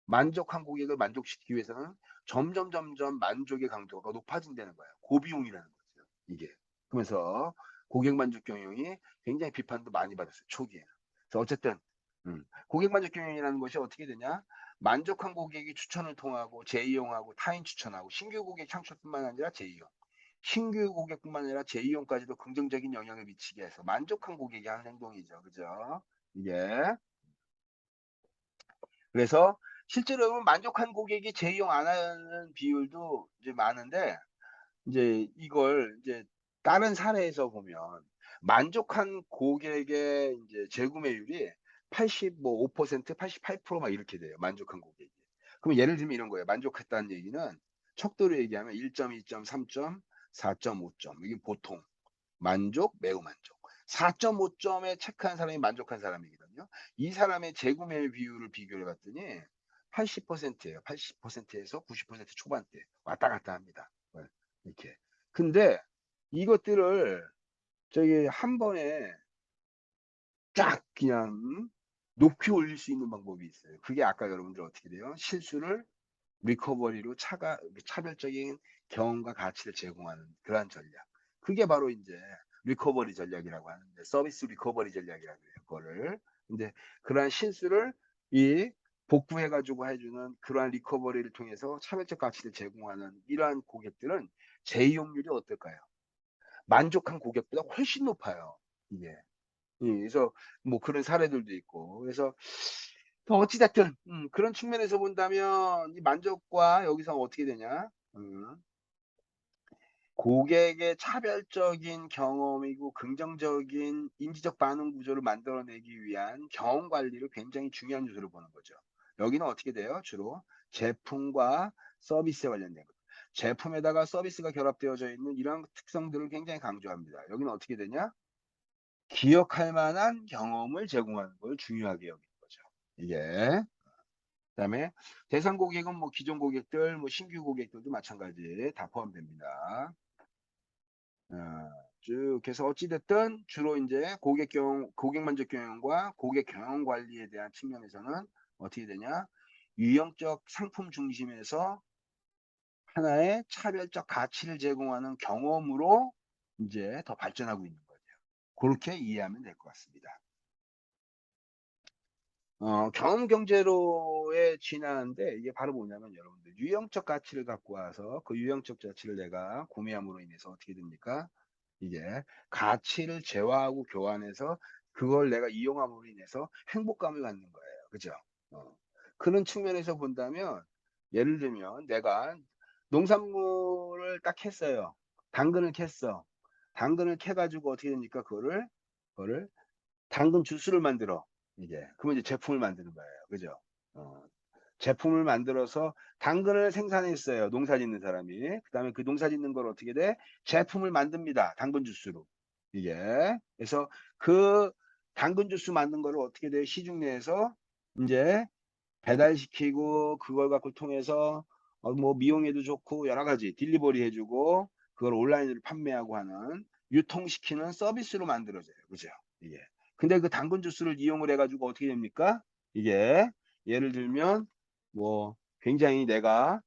만족한 고객을 만족시키기 위해서는 점점 만족의 강도가 높아진다는 거예요. 고비용이라는 거죠. 이게. 그러면서 고객 만족 경영이 굉장히 비판도 많이 받았어요. 초기에. 그래서 어쨌든 고객 만족 경영이라는 것이 어떻게 되냐? 만족한 고객이 추천을 통하고 재이용하고 타인 추천하고 신규 고객 창출뿐만 아니라 재이용. 신규 고객뿐만 아니라 재이용까지도 긍정적인 영향을 미치게 해서 만족한 고객이 하는 행동이죠. 그죠? 이게. 그래서 실제로 보면 만족한 고객이 재이용 안 하는 비율도 이제 많은데 이제 이걸 이제 다른 사례에서 보면 만족한 고객의 이제 재구매율이 85%, 88%막 이렇게 돼요. 만족한 고객이. 그럼 예를 들면 이런 거예요. 만족했다는 얘기는 척도로 얘기하면 1점, 2점, 3점, 4점, 5점. 이게 보통 만족, 매우 만족. 4.5점에 체크한 사람이 만족한 사람이거든요. 이 사람의 재구매 비율을 비교해 봤더니 80%예요. 80%에서 90% 초반대 왔다 갔다 합니다. 네, 이렇게. 근데 이것들을 저기 한 번에 쫙 그냥 높이 올릴 수 있는 방법이 있어요. 그게 아까 여러분들 어떻게 돼요? 실수를 리커버리로 차별적인 경험과 가치를 제공하는 그러한 전략. 그게 바로 이제 리커버리 전략이라고 하는데 서비스 리커버리 전략이라고 해요. 그거를. 근데 그러한 실수를 이 복구해가지고 해주는 그러한 리커버리를 통해서 차별적 가치를 제공하는 이러한 고객들은 재이용률이 어떨까요? 만족한 고객보다 훨씬 높아요. 이게. 그래서 뭐 그런 사례들도 있고. 그래서 어찌됐든 그런 측면에서 본다면 이 만족과 여기서 어떻게 되냐? 고객의 차별적인 경험이고 긍정적인 인지적 반응 구조를 만들어내기 위한 경험 관리를 굉장히 중요한 요소로 보는 거죠. 여기는 어떻게 돼요? 주로 제품과 서비스에 관련된 것. 제품에다가 서비스가 결합되어져 있는 이런 특성들을 굉장히 강조합니다. 여기는 어떻게 되냐? 기억할 만한 경험을 제공하는 걸 중요하게 여기는 거죠. 이게. 그다음에 대상 고객은 뭐 기존 고객들, 뭐 신규 고객들도 마찬가지 다 포함됩니다. 어, 쭉 해서 어찌됐든 주로 이제 고객 만족 경영과 고객 경영 관리에 대한 측면에서는 어떻게 되냐? 유형적 상품 중심에서 하나의 차별적 가치를 제공하는 경험으로 이제 더 발전하고 있는 거죠. 그렇게 이해하면 될 것 같습니다. 경험 경제로에 진화하는데 이게 바로 뭐냐면 여러분들 유형적 가치를 갖고 와서 그 유형적 가치를 내가 구매함으로 인해서 어떻게 됩니까? 이게 가치를 재화하고 교환해서 그걸 내가 이용함으로 인해서 행복감을 갖는 거예요. 그죠? 어. 그런 측면에서 본다면 예를 들면 내가 농산물을 딱 했어요. 당근을 캤어. 당근을 캐가지고 어떻게 됩니까? 그거를 당근 주스를 만들어. 이제. 그러면 이제 제품을 만드는 거예요. 그죠? 어. 제품을 만들어서 당근을 생산했어요. 농사 짓는 사람이. 그 다음에 그 농사 짓는 걸 어떻게 돼? 제품을 만듭니다. 당근 주스로. 이게. 그래서 그 당근 주스 만든 거를 어떻게 돼? 시중 내에서 이제 배달시키고 그걸 갖고 통해서 뭐 미용에도 좋고 여러 가지 딜리버리 해주고 그걸 온라인으로 판매하고 하는 유통시키는 서비스로 만들어져요. 그죠? 이게. 근데 그 당근 주스를 이용을 해가지고 어떻게 됩니까? 이게 예를 들면 뭐 굉장히 내가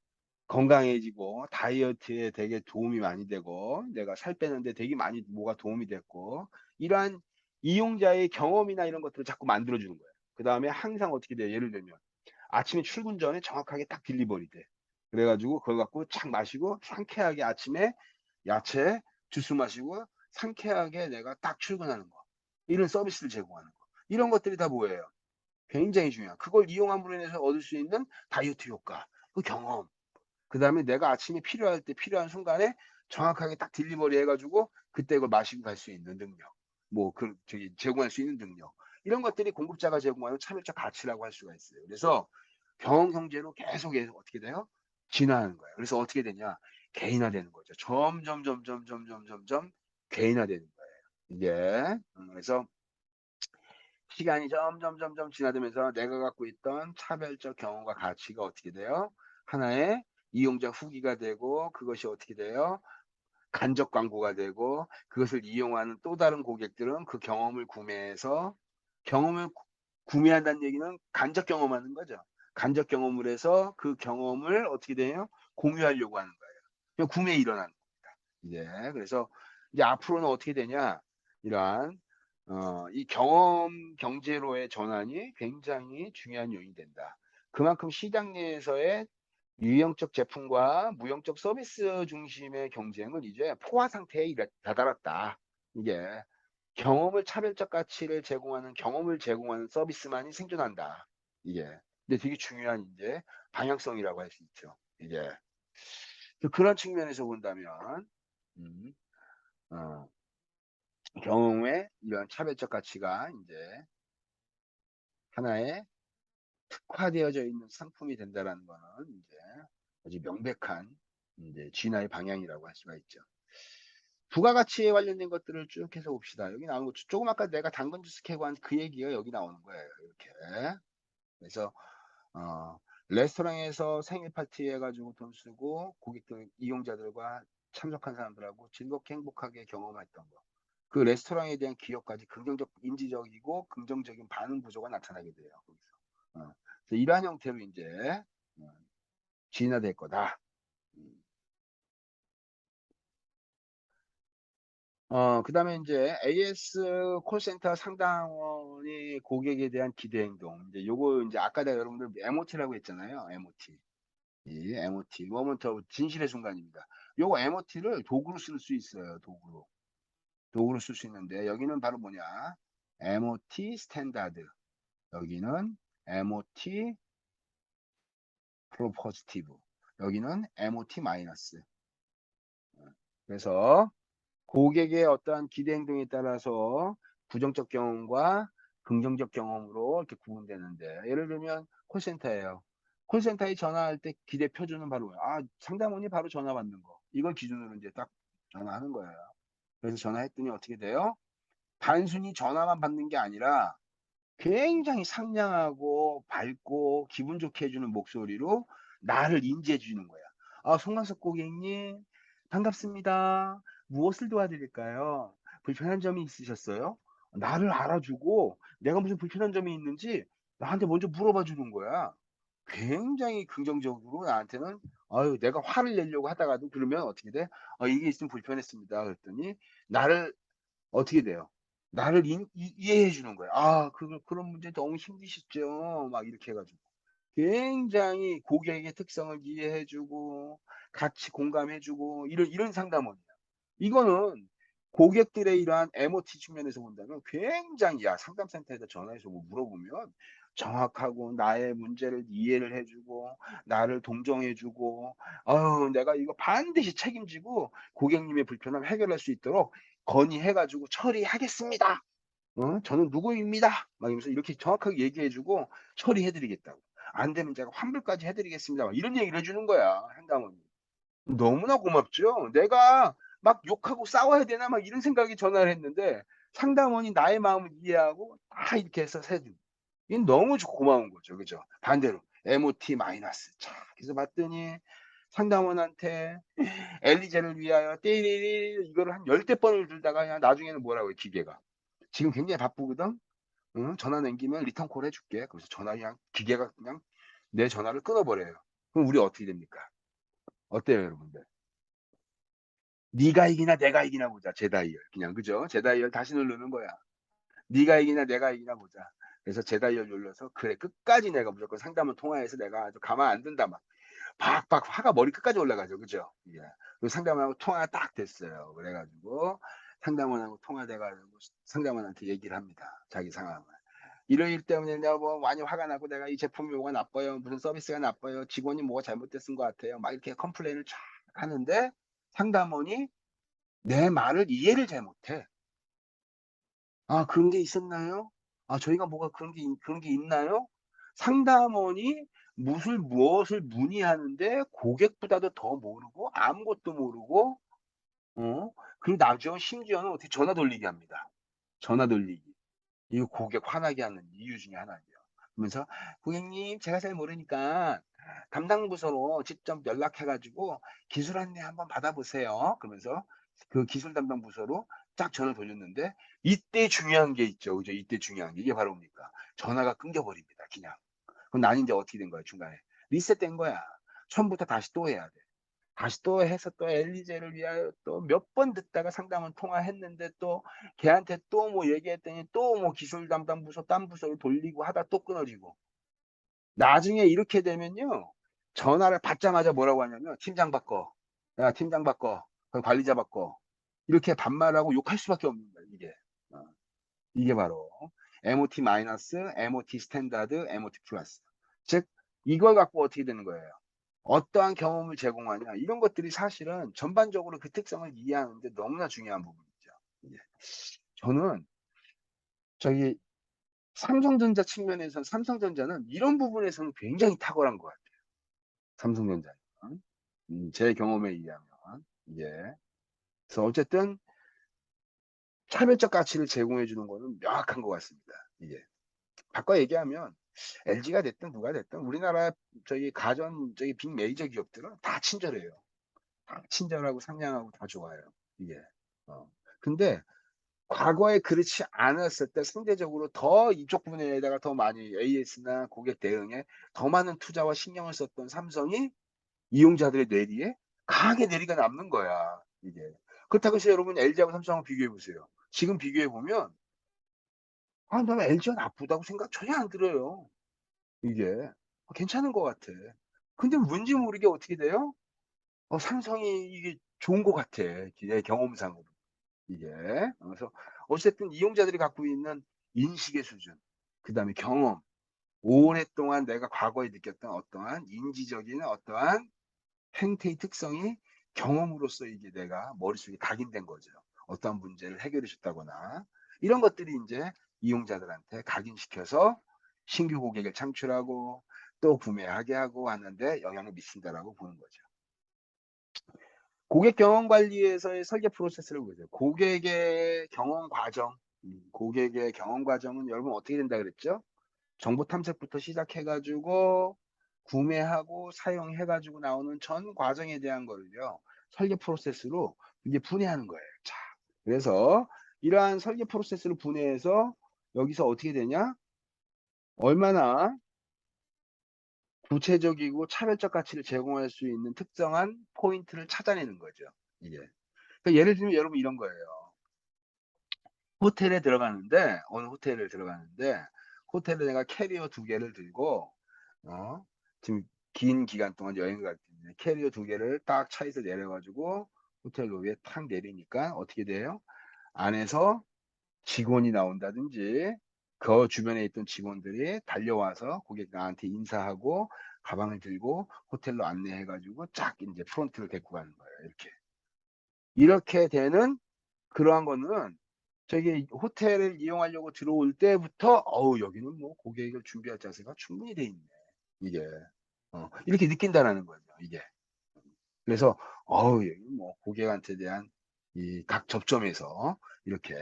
건강해지고 다이어트에 되게 도움이 많이 되고 내가 살 빼는데 되게 많이 뭐가 도움이 됐고 이러한 이용자의 경험이나 이런 것들을 자꾸 만들어주는 거예요. 그 다음에 항상 어떻게 돼요? 예를 들면 아침에 출근 전에 정확하게 딱 딜리버리 돼. 그래가지고 그걸 갖고 착 마시고 상쾌하게 아침에 야채 주스 마시고 상쾌하게 내가 딱 출근하는 거. 이런 서비스를 제공하는 거. 이런 것들이 다 뭐예요? 굉장히 중요한. 그걸 이용함으로 인해서 얻을 수 있는 다이어트 효과, 그 경험. 그 다음에 내가 아침에 필요할 때 필요한 순간에 정확하게 딱 딜리버리 해가지고 그때 이걸 마시고 갈 수 있는 능력. 뭐, 저기, 제공할 수 있는 능력. 이런 것들이 공급자가 제공하는 차별적 가치라고 할 수가 있어요. 그래서 경험 경제로 계속 어떻게 돼요? 진화하는 거예요. 그래서 어떻게 되냐? 개인화되는 거죠. 점점 개인화되는 거예요. 이게. 그래서 시간이 점점 지나면서 내가 갖고 있던 차별적 경험과 가치가 어떻게 돼요? 하나의 이용자 후기가 되고 그것이 어떻게 돼요? 간접 광고가 되고 그것을 이용하는 또 다른 고객들은 그 경험을 구매해서 경험을 구매한다는 얘기는 간접 경험하는 거죠. 간접 경험을 해서 그 경험을 어떻게 돼요? 공유하려고 하는 거예요. 그냥 구매 일어나는 겁니다. 이제 그래서 이제 앞으로는 어떻게 되냐? 이러한 이 경험 경제로의 전환이 굉장히 중요한 요인이 된다. 그만큼 시장 내에서의 유형적 제품과 무형적 서비스 중심의 경쟁은 이제 포화 상태에 다다랐다. 이게 경험을 차별적 가치를 제공하는 경험을 제공하는 서비스만이 생존한다. 이게 근데 되게 중요한 이제 방향성이라고 할 수 있죠. 이게 그런 측면에서 본다면 음, 어, 경험의 이런 차별적 가치가 이제 하나의 특화되어져 있는 상품이 된다라는 거는 이제 아주 명백한 이제 진화의 방향이라고 할 수가 있죠. 부가가치에 관련된 것들을 쭉 해서 봅시다. 여기 나오는 거 조금 아까 내가 당근 주스 캐고 한 그 얘기가 여기 나오는 거예요. 이렇게. 그래서 어, 레스토랑에서 생일 파티 해가지고 돈 쓰고 고객들 이용자들과 참석한 사람들하고 즐겁게 행복하게 경험했던 거. 그 레스토랑에 대한 기억까지 긍정적 인지적이고 긍정적인 반응 구조가 나타나게 돼요. 거기서. 그래서 이러한 형태로 이제 어, 진화될 거다. 음. 그다음에 이제 AS 콜센터 상담원이 고객에 대한 기대 행동. 이제 요거 이제 아까 내가 여러분들 MOT라고 했잖아요. MOT. 이 MOT. 모먼트 진실의 순간입니다. 요거 MOT를 도구로 쓸 수 있어요. 도구로. 도구로 쓸 수 있는데 여기는 바로 뭐냐? MOT 스탠다드. 여기는 MOT 프로포지티브. 여기는 MOT 마이너스. 그래서 고객의 어떠한 기대 행동에 따라서 부정적 경험과 긍정적 경험으로 이렇게 구분되는데 예를 들면 콜센터예요. 콜센터에 전화할 때 기대 표준은 바로 상담원이 바로 전화 받는 거. 이걸 기준으로 이제 딱 전화하는 거예요. 그래서 전화했더니 어떻게 돼요? 단순히 전화만 받는 게 아니라 굉장히 상냥하고 밝고 기분 좋게 해주는 목소리로 나를 인지해 주는 거야. 송광석 고객님, 반갑습니다. 무엇을 도와드릴까요? 불편한 점이 있으셨어요? 나를 알아주고 내가 무슨 불편한 점이 있는지 나한테 먼저 물어봐 주는 거야. 굉장히 긍정적으로 나한테는 아유 내가 화를 내려고 하다가도 그러면 어떻게 돼? 이게 있으면 불편했습니다." 그랬더니 나를 어떻게 돼요? 나를 이해해 주는 거야. "아 그런 문제 너무 힘드시죠?" 막 이렇게 해 가지고. 굉장히 고객의 특성을 이해해 주고 같이 공감해 주고 이런 상담원이야. 이거는 고객들의 이러한 MOT 측면에서 본다면 굉장히 야 상담센터에다 전화해서 뭐 물어보면 정확하고 나의 문제를 이해를 해 주고 나를 동정해 주고 내가 이거 반드시 책임지고 고객님의 불편함을 해결할 수 있도록 건의해 가지고 "처리하겠습니다. 저는 누구입니다." 막 이러면서 이렇게 정확하게 얘기해 주고 처리해 드리겠다고. "안 되면 제가 환불까지 해 드리겠습니다." 막 이런 얘기를 해 주는 거야 상담원이. 너무나 고맙죠. 내가 막 욕하고 싸워야 되나 막 이런 생각이 전화를 했는데 상담원이 나의 마음을 이해하고 다 이렇게 해서 해 주고. 이건 너무 고마운 거죠. 그죠? 반대로 MOT 마이너스. 자 그래서 봤더니 상담원한테 엘리제를 위하여 띠리리 이거를 한 열대 번을 들다가 그냥 나중에는 뭐라고 해요 기계가. "지금 굉장히 바쁘거든. 응? 전화 남기면 리턴 콜 해 줄게." 그래서 전화 그냥 기계가 그냥 내 전화를 끊어 버려요. 그럼 우리 어떻게 됩니까? 어때요 여러분들? 네가 이기나 내가 이기나 보자. 제다이얼. 그냥 그죠? 제다이얼 다시 누르는 거야. 네가 이기나 내가 이기나 보자. 그래서 제다이얼 눌러서 그래 끝까지 내가 무조건 상담원 통화해서 내가 아주 가만 안 둔다 막. 박박 화가 머리끝까지 올라가죠. 그죠? 예. 그 상담원하고 통화가 딱 됐어요. 그래 가지고 상담원하고 통화돼 가지고 상담원한테 얘기를 합니다. 자기 상황을. "이러이러 때문에 내가 뭐 많이 화가 나고 내가 이 제품이 뭐가 나빠요. 무슨 서비스가 나빠요. 직원이 뭐가 잘못됐은 것 같아요." 막 이렇게 컴플레인을 쫙 하는데 상담원이 내 말을 이해를 잘 못해. "아 그런 게 있었나요? 아 저희가 뭐가 그런 게 있나요?" 상담원이 무엇을 문의하는데 고객보다도 더 모르고 아무것도 모르고 어 그리고 심지어는 어떻게 전화 돌리게 합니다. 전화 돌리기. 이거 고객 화나게 하는 이유 중에 하나예요. 그러면서 "고객님 제가 잘 모르니까 담당 부서로 직접 연락해 가지고 기술 안내 한번 받아 보세요." 그러면서 그 기술 담당 부서로 딱 전화를 돌렸는데 이때 중요한 게 있죠. 그죠? 이때 중요한 게. 이게 바로 뭡니까? 전화가 끊겨 버립니다 그냥. 그럼 나는 인제 어떻게 된 거야 중간에. 리셋된 거야. 처음부터 다시 또 해야 돼. 다시 또 해서 또 엘리제를 위하여 또 몇 번 듣다가 상담원 통화했는데 또 걔한테 또 뭐 얘기했더니 또 뭐 기술 담당 부서 딴 부서로 돌리고 하다 또 끊어지고. 나중에 이렇게 되면요. 전화를 받자마자 뭐라고 하냐면 "팀장 바꿔. 야 팀장 바꿔. 그 관리자 바꿔." 이렇게 반말하고 욕할 수밖에 없는 거예요 이게. 어 이게 바로 MOT 마이너스, MOT 스탠다드, MOT 플러스. 즉 이걸 갖고 어떻게 되는 거예요. 어떠한 경험을 제공하냐 이런 것들이 사실은 전반적으로 그 특성을 이해하는 데 너무나 중요한 부분이죠. 예. 저는 저기 삼성전자는 이런 부분에서는 굉장히 탁월한 것 같아요. 삼성전자는. 제 경험에 의하면. 예. 그래서 어쨌든 차별적 가치를 제공해 주는 거는 명확한 것 같습니다. 이게. 바꿔 얘기하면 LG가 됐든 누가 됐든 우리나라 저기 빅 메이저 기업들은 다 친절해요. 다 친절하고 상냥하고 다 좋아요. 이게. 어. 근데 과거에 그렇지 않았을 때 상대적으로 더 이쪽 분야에다가 더 많이 AS나 고객 대응에 더 많은 투자와 신경을 썼던 삼성이 이용자들의 뇌리에 강하게 내리가 남는 거야, 이게. 그렇다고 해서 여러분 LG하고 삼성하고 비교해 보세요. 지금 비교해 보면 나는 LG가 나쁘다고 생각 전혀 안 들어요, 이게. 괜찮은 것 같아. 근데 왠지 모르게 어떻게 돼요? 삼성이 이게 좋은 것 같아, 내 경험상으로. 이게. 그래서 어쨌든 이용자들이 갖고 있는 인식의 수준, 그다음에 경험, 오랫동안 내가 과거에 느꼈던 어떠한 인지적인 어떠한 행태의 특성이 경험으로써 이게 내가 머릿속에 각인된 거죠. 어떠한 문제를 해결해 줬다거나 이런 것들이 인제 이용자들한테 각인시켜서 신규 고객을 창출하고 또 구매하게 하고 하는데 영향을 미친다라고 보는 거죠. 고객 경험 관리에서의 설계 프로세스를 보죠. 고객의 경험 과정, 고객의 경험 과정은 여러분 어떻게 된다 그랬죠? 정보 탐색부터 시작해 가지고 구매하고 사용해 가지고 나오는 전 과정에 대한 거를요. 설계 프로세스로 이게 분해하는 거예요. 자, 그래서 이러한 설계 프로세스를 분해해서 여기서 어떻게 되냐? 얼마나 구체적이고 차별적 가치를 제공할 수 있는 특정한 포인트를 찾아내는 거죠. 이게. 그러니까 예를 들면 여러분 이런 거예요. 호텔에 들어가는데 어느 호텔을 들어가는데 호텔에 내가 캐리어 두 개를 들고 어 지금 긴 기간 동안 여행을 갈 텐데 캐리어 두 개를 딱 차에서 내려가지고 호텔 로비에 탁 내리니까 어떻게 돼요? 안에서 직원이 나온다든지 그 주변에 있던 직원들이 달려와서 고객 나한테 인사하고 가방을 들고 호텔로 안내해가지고 쫙 이제 프론트를 데리고 가는 거예요. 이렇게 되는 그러한 거는 저기 호텔을 이용하려고 들어올 때부터 어우 여기는 뭐 고객을 준비할 자세가 충분히 돼 있네. 이게 이렇게 느낀다라는 거죠. 이게. 그래서 어우 여기 뭐 고객한테 대한 이 각 접점에서 이렇게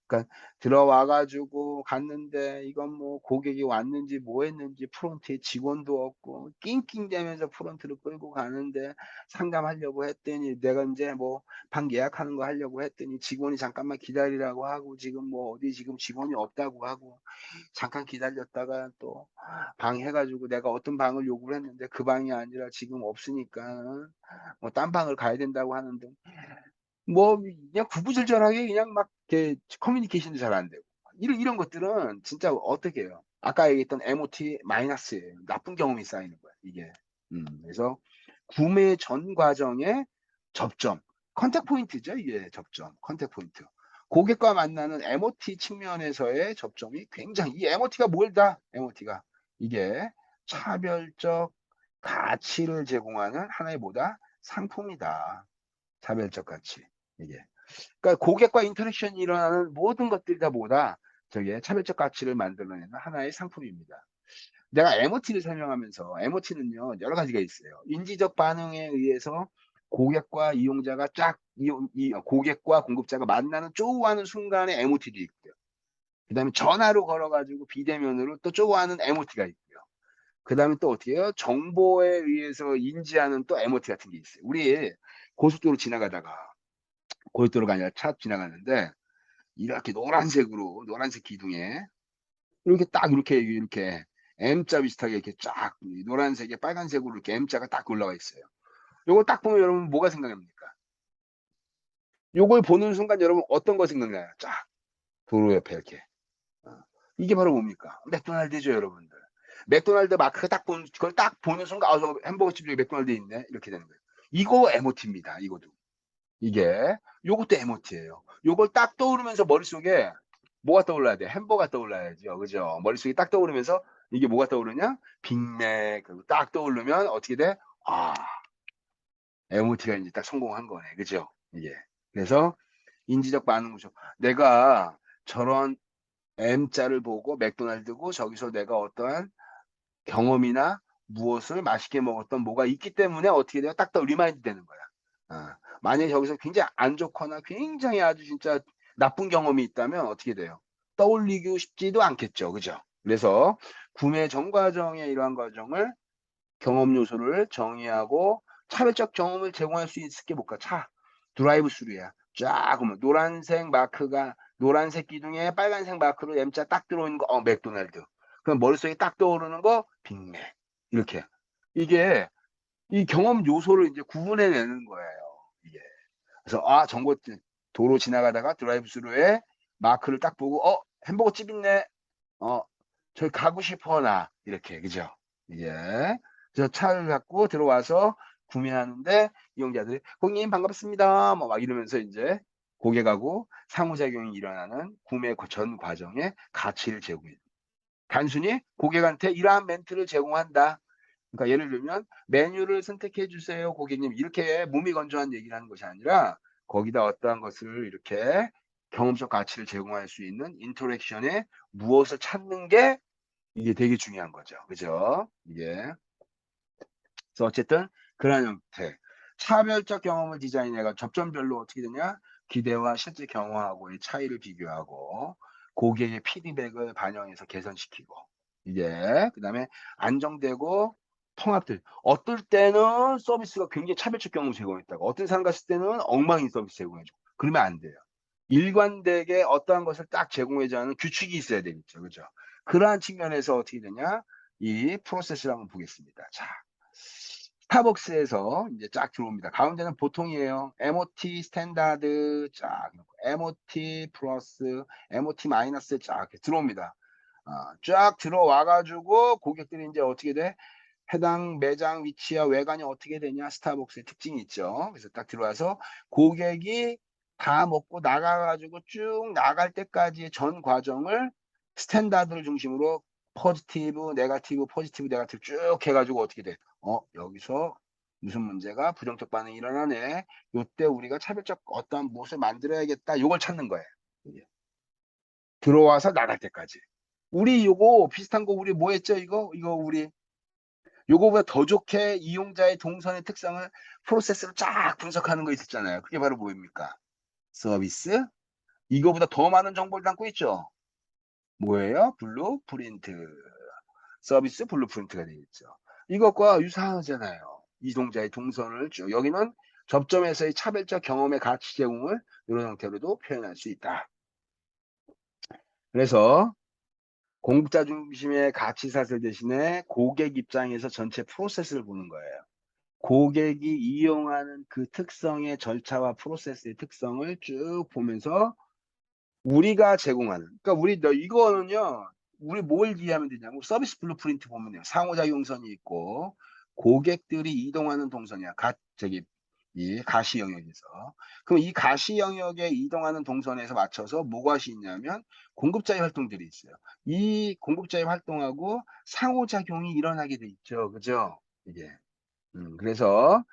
그러니까 들어와 가지고 갔는데 이건 뭐 고객이 왔는지 뭐 했는지 프론트에 직원도 없고 낑낑대면서 프론트를 끌고 가는데 상담하려고 했더니 내가 인제 뭐 방 예약하는 거 하려고 했더니 직원이 잠깐만 기다리라고 하고 지금 뭐 어디 지금 직원이 없다고 하고 잠깐 기다렸다가 또 방 해 가지고 내가 어떤 방을 요구를 했는데 그 방이 아니라 지금 없으니까 뭐 딴 방을 가야 된다고 하는데 뭐 그냥 구구절절하게 그냥 막 이렇게 커뮤니케이션도 잘 안 되고 이런 것들은 진짜 어떻게 해요? 아까 얘기했던 MOT 마이너스예요. 나쁜 경험이 쌓이는 거야 이게. 그래서 구매 전 과정의 접점, 컨택 포인트죠 이게 접점, 컨택 포인트. 고객과 만나는 MOT 측면에서의 접점이 굉장히 이 MOT가 뭘다? MOT가 이게 차별적 가치를 제공하는 하나의 뭐다? 상품이다. 차별적 가치. 이게. 그러니까 고객과 인터랙션이 일어나는 모든 것들이 다 뭐다? 저게 차별적 가치를 만들어내는 하나의 상품입니다. 내가 MOT를 설명하면서 MOT는요, 여러 가지가 있어요. 인지적 반응에 의해서 고객과 이용자가 고객과 공급자가 만나는 쪼우하는 순간에 MOT도 있고요. 그 다음에 전화로 걸어가지고 비대면으로 또 쪼우하는 MOT가 있고요. 그 다음에 또 어떻게 해요? 정보에 의해서 인지하는 또 MOT 같은 게 있어요. 우리 고속도로 지나가다가 고속도로가 아니라 차 지나가는데 이렇게 노란색으로 노란색 기둥에 이렇게 딱 이렇게 M자 비슷하게 이렇게 쫙 노란색에 빨간색으로 이렇게 M자가 딱 올라와 있어요. 요거 딱 보면 여러분 뭐가 생각납니까? 요걸 보는 순간 여러분 어떤 거 생각나요? 쫙 도로 옆에 이렇게. 어. 이게 바로 뭡니까? 맥도날드죠, 여러분들. 맥도날드 마크가 딱 보는 그걸 딱 보는 순간 '아 저 햄버거집 중에 맥도날드 있네.' 이렇게 되는 거예요. 이거 MOT입니다, 이것도. 이게 요것도 MOT예요. 요걸 딱 떠오르면서 머릿속에 뭐가 떠올라야 돼? 햄버거가 떠올라야죠. 그죠? 머릿속에 딱 떠오르면서 이게 뭐가 떠오르냐? 빅맥 그리고 딱 떠오르면 어떻게 돼? 아 MOT가 인제 딱 성공한 거네. 그죠? 이게. 그래서 인지적 반응 구조. 내가 저런 M자를 보고 맥도날드고 저기서 내가 어떠한 경험이나 무엇을 맛있게 먹었던 뭐가 있기 때문에 어떻게 돼요? 딱 리마인드 되는 거야. 만약에 저기서 굉장히 안 좋거나 굉장히 아주 진짜 나쁜 경험이 있다면 어떻게 돼요? 떠올리고 싶지도 않겠죠. 그죠? 그래서 구매 전 과정의 이러한 과정을 경험 요소를 정의하고 차별적 경험을 제공할 수 있을 게 뭘까? 드라이브 스루야. 쫙 보면 노란색 마크가 노란색 기둥에 빨간색 마크로 M자 딱 들어오는 거 맥도날드. 그럼 머릿속에 딱 떠오르는 거 빅맥. 이렇게. 이게 이 경험 요소를 이제 구분해 내는 거예요. 이게. 그래서 정보 도로 지나가다가 드라이브 스루에 마크를 딱 보고 햄버거 집 있네. 어 저기 가고 싶어 나. 이렇게. 그죠? 이게. 그래서 차를 갖고 들어와서 구매하는데 이용자들이 "고객님 반갑습니다." 뭐 막 이러면서 인제 고객하고 상호작용이 일어나는 구매 전 과정에 가치를 제공해요. 단순히 고객한테 이러한 멘트를 제공한다. 그러니까 예를 들면 "메뉴를 선택해 주세요 고객님." 이렇게 무미건조한 얘기를 하는 것이 아니라 거기다 어떠한 것을 이렇게 경험적 가치를 제공할 수 있는 인터랙션에 무엇을 찾는 게 이게 되게 중요한 거죠. 그죠? 이게. 그래서 어쨌든 그런 형태. 차별적 경험을 디자인해가 접점별로 어떻게 되냐? 기대와 실제 경험하고의 차이를 비교하고 고객의 피드백을 반영해서 개선시키고 이게 그다음에 안정되고 통합들. 어떨 때는 서비스가 굉장히 차별적 경험을 제공했다가 어떤 사람 갔을 때는 엉망인 서비스 제공해주고 그러면 안 돼요. 일관되게 어떠한 것을 딱 제공하지 않은 규칙이 있어야 되겠죠. 그죠? 그러한 측면에서 어떻게 되냐? 이 프로세스를 한번 보겠습니다. 자, 스타벅스에서 이제 쫙 들어옵니다. 가운데는 보통이에요. MOT 스탠다드 쫙, MOT 플러스, MOT 마이너스 쫙 이렇게 들어옵니다. 쫙 들어와가지고 고객들이 이제 어떻게 돼? 해당 매장 위치와 외관이 어떻게 되냐? 스타벅스의 특징이 있죠. 그래서 딱 들어와서 고객이 다 먹고 나가가지고 쭉 나갈 때까지의 전 과정을 스탠다드를 중심으로 포지티브, 네가티브, 포지티브, 네가티브 쭉 해가지고 어떻게 돼? 여기서 무슨 문제가 부정적 반응이 일어나네. 요때 우리가 차별적 어떠한 무엇을 만들어야겠다. 요걸 찾는 거예요. 이게. 들어와서 나갈 때까지. 우리 요거 비슷한 거 우리 뭐 했죠? 이거 우리 요거보다 더 좋게 이용자의 동선의 특성을 프로세스로 쫙 분석하는 거 있었잖아요. 그게 바로 뭐입니까? 서비스. 이거보다 더 많은 정보를 담고 있죠. 뭐예요? 블루프린트. 서비스 블루프린트가 되겠죠. 이것과 유사하잖아요. 이동자의 동선을 쭉. 여기는 접점에서의 차별적 경험의 가치 제공을 이런 형태로도 표현할 수 있다. 그래서 공급자 중심의 가치 사슬 대신에 고객 입장에서 전체 프로세스를 보는 거예요. 고객이 이용하는 그 특성의 절차와 프로세스의 특성을 쭉 보면서 우리가 제공하는, 그러니까 이거는요, 우리 뭘 이해하면 되냐면 서비스 블루프린트 보면 돼요. 상호작용선이 있고 고객들이 이동하는 동선이야. 이 가시 영역에서. 그럼 이 가시 영역에 이동하는 동선에서 맞춰서 뭐가 있냐면 공급자의 활동들이 있어요. 이 공급자의 활동하고 상호작용이 일어나게 돼 있죠. 그죠? 이게. 그래서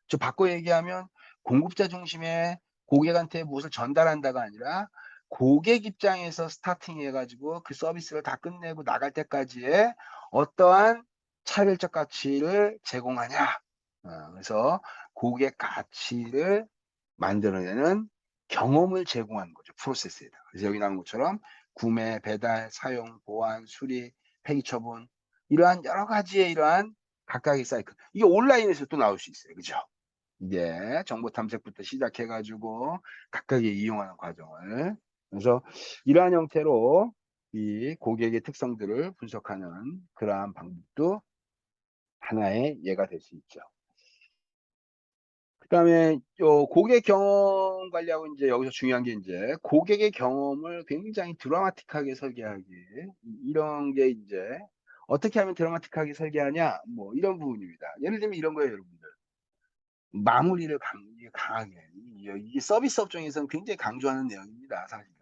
좀 바꿔 얘기하면 공급자 중심의 고객한테 무엇을 전달한다가 아니라 고객 입장에서 스타팅 해가지고 그 서비스를 다 끝내고 나갈 때까지의 어떠한 차별적 가치를 제공하냐. 그래서 고객 가치를 만들어내는 경험을 제공하는 거죠. 프로세스에다. 그래서 여기 나온 것처럼 구매, 배달, 사용, 보안, 수리, 폐기 처분 이러한 여러 가지의 이러한 각각의 사이클. 이게 온라인에서 또 나올 수 있어요. 그죠? 이게 정보 탐색부터 시작해가지고 각각의 이용하는 과정을. 그래서 이러한 형태로 이 고객의 특성들을 분석하는 그러한 방법도 하나의 예가 될 수 있죠. 그다음에 고객 경험 관리하고 이제 여기서 중요한 게 이제 고객의 경험을 굉장히 드라마틱하게 설계하기 이런 게 이제 어떻게 하면 드라마틱하게 설계하냐 뭐 이런 부분입니다. 예를 들면 이런 거예요, 여러분들. 마무리를 강하게 이게 서비스 업종에서는 굉장히 강조하는 내용입니다, 사실은.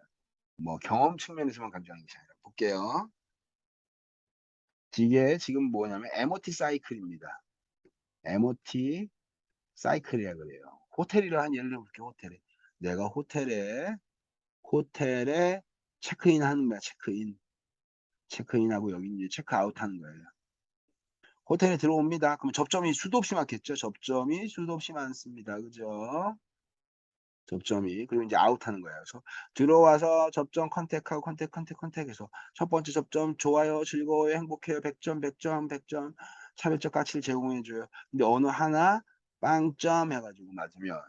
뭐 경험 측면에서만 강조하는 것이 아니라 볼게요. 이게 지금 뭐냐면 MOT 사이클입니다. MOT 사이클이라 그래요. 호텔이라 한 예를 들어 볼게요. 내가 호텔에 체크인 하는 거야. 체크인하고 여기 이제 체크아웃 하는 거예요. 호텔에 들어옵니다. 그럼 접점이 수도 없이 많겠죠. 접점이 수도 없이 많습니다. 그죠? 접점이. 그리고 이제 아웃하는 거예요. 그래서 들어와서 접점 컨택하고 컨택해서 첫 번째 접점 좋아요, 즐거워요, 행복해요, 100점, 100점, 100점 차별적 가치를 제공해줘요. 근데 어느 하나 빵점 해가지고 맞으면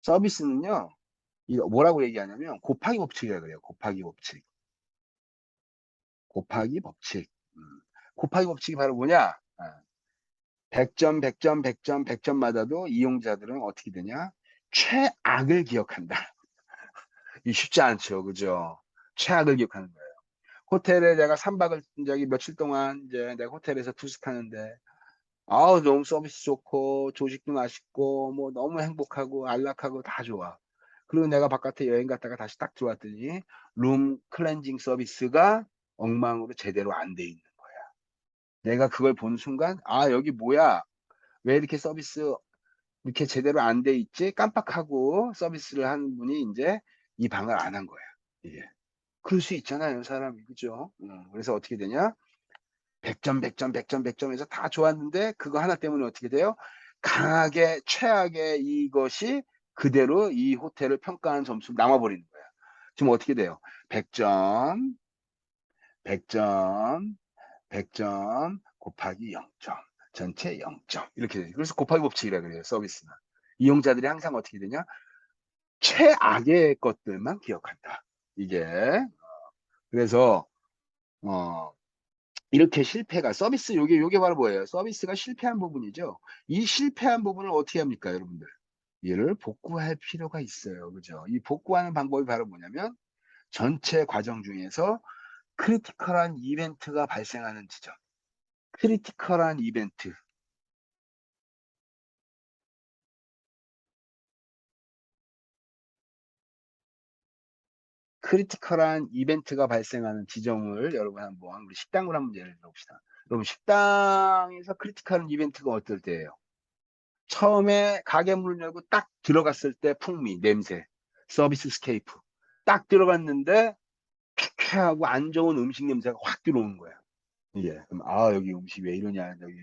서비스는요. 이거 뭐라고 얘기하냐면 곱하기 법칙이라고 그래요. 곱하기 법칙. 곱하기 법칙. 곱하기 법칙이 바로 뭐냐? 100점, 100점, 100점, 100점마다도 이용자들은 어떻게 되냐? 최악을 기억한다. 이 쉽지 않죠. 그죠? 최악을 기억하는 거예요. 호텔에 내가 3박을 저기 며칠 동안 이제 내가 호텔에서 투숙하는데 아우 너무 서비스 좋고 조식도 맛있고 뭐 너무 행복하고 안락하고 다 좋아. 그리고 내가 바깥에 여행 갔다가 다시 딱 들어왔더니 룸 클렌징 서비스가 엉망으로 제대로 안 돼 있는 거야. 내가 그걸 본 순간 여기 뭐야? 왜 이렇게 서비스 이렇게 제대로 안 돼 있지? 깜빡하고 서비스를 한 분이 이제 이 방을 안 한 거야. 이게. 그럴 수 있잖아요, 사람이. 그죠? 그래서 어떻게 되냐? 100점, 100점, 100점, 100점에서 다 좋았는데 그거 하나 때문에 어떻게 돼요? 강하게 최악의 이것이 그대로 이 호텔을 평가한 점수로 남아버리는 거야. 지금 어떻게 돼요? 100점, 100점, 100점 곱하기 0점. 전체 0점. 이렇게 돼요. 그래서 곱하기 법칙이라 그래요, 서비스는. 이용자들이 항상 어떻게 되냐? 최악의 것들만 기억한다. 이게. 그래서, 어, 이렇게 실패가, 서비스, 요게 바로 뭐예요? 서비스가 실패한 부분이죠. 이 실패한 부분을 어떻게 합니까, 여러분들? 얘를 복구할 필요가 있어요. 그죠? 이 복구하는 방법이 바로 뭐냐면, 전체 과정 중에서 크리티컬한 이벤트가 발생하는 지점. 크리티컬한 이벤트. 크리티컬한 이벤트가 발생하는 지점을 여러분 한번 우리 식당으로 한번 예를 들어봅시다. 여러분 식당에서 크리티컬한 이벤트가 어떨 때예요? 처음에 가게 문을 열고 딱 들어갔을 때 풍미, 냄새, 서비스 스케이프 딱 들어갔는데 쾌쾌하고 안 좋은 음식 냄새가 확 들어오는 거야. 이게 그럼 아 여기 음식 왜 이러냐 여기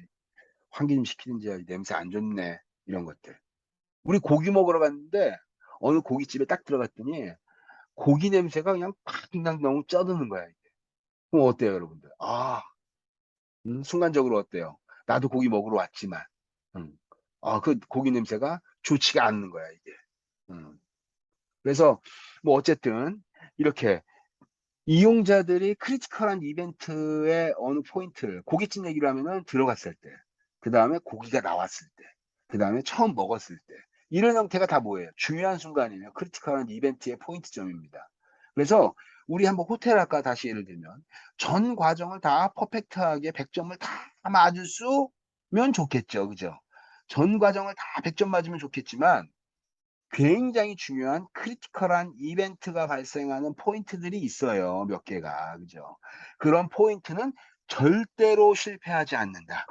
환기 좀 시키는지 냄새 안 좋네 이런 것들. 우리 고기 먹으러 갔는데 어느 고깃집에 딱 들어갔더니 고기 냄새가 그냥 너무 쩌드는 거야. 그럼 어때요, 여러분들? 순간적으로 어때요? 나도 고기 먹으러 왔지만, 음, 그 고기 냄새가 좋지가 않는 거야, 이게. 음. 그래서, 뭐, 어쨌든, 이렇게, 이용자들이 크리티컬한 이벤트의 어느 포인트를, 고깃집 얘기를 하면은 들어갔을 때, 그 다음에 고기가 나왔을 때, 그 다음에 처음 먹었을 때, 이런 형태가 다 뭐예요? 중요한 순간이에요. 크리티컬한 이벤트의 포인트점입니다. 그래서, 우리 한번 호텔 아까 다시 예를 들면, 전 과정을 다 퍼펙트하게 100점을 다 맞으면 좋겠죠. 그죠? 전 과정을 다 100점 맞으면 좋겠지만, 굉장히 중요한 크리티컬한 이벤트가 발생하는 포인트들이 있어요. 몇 개가. 그죠? 그런 포인트는 절대로 실패하지 않는다.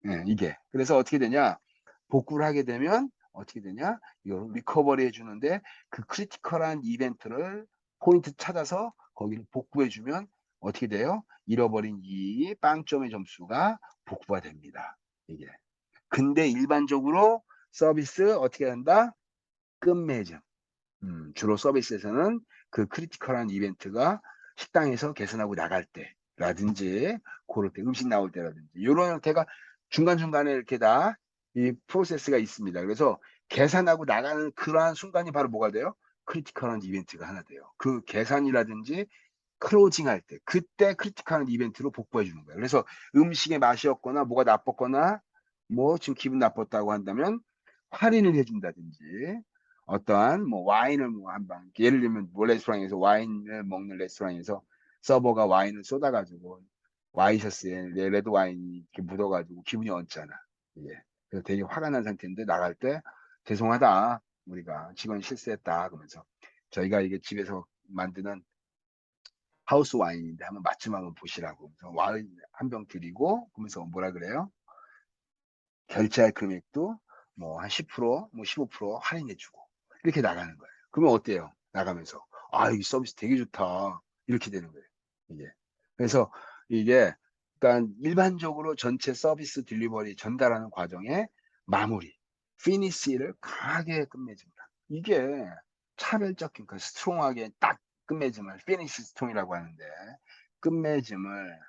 예, 이게. 그래서 어떻게 되냐? 복구를 하게 되면 어떻게 되냐? 이걸 리커버리 해주는데 그 크리티컬한 이벤트를 포인트 찾아서 거기를 복구해 주면 어떻게 돼요? 잃어버린 이 빵점의 점수가 복구가 됩니다. 이게. 근데 일반적으로 서비스 어떻게 한다? 끝맺음. 주로 서비스에서는 그 크리티컬한 이벤트가 식당에서 계산하고 나갈 때라든지 고를 때 음식 나올 때라든지 이런 형태가 중간중간에 이렇게 다 이 프로세스가 있습니다. 그래서 계산하고 나가는 그러한 순간이 바로 뭐가 돼요? 크리티컬한 이벤트가 하나 돼요. 그 계산이라든지 클로징 할 때, 그때 크리티컬한 이벤트로 복구해 주는 거예요. 그래서 음식의 맛이 없거나 뭐가 나빴거나 뭐 지금 기분 나빴다고 한다면 할인을 해준다든지 어떠한 뭐 와인을 뭐 한 방, 예를 들면 뭐 레스토랑에서 와인을 먹는 레스토랑에서 서버가 와인을 쏟아가지고 와이셔츠에 레드 와인이 이렇게 묻어가지고 기분이 얹잖아. 이게. 그래서 되게 화가 난 상태인데 나갈 때 죄송하다. 우리가 직원 실수했다. 그러면서 저희가 이게 집에서 만드는 하우스 와인인데 한번 맛좀 한번 보시라고. 그래서 와인 한 병 드리고 그러면서 뭐라 그래요? 결제할 금액도 뭐 한 10%, 뭐 15% 할인해주고 이렇게 나가는 거예요. 그러면 어때요? 나가면서 이 서비스 되게 좋다 이렇게 되는 거예요. 이게 그래서 이게 그러니까 일반적으로 전체 서비스 딜리버리 전달하는 과정의 마무리, 피니시를 강하게 끝맺습니다. 이게 차별적인 그 스트롱하게 딱 끝맺음을 피니시 스트롱이라고 하는데 끝맺음을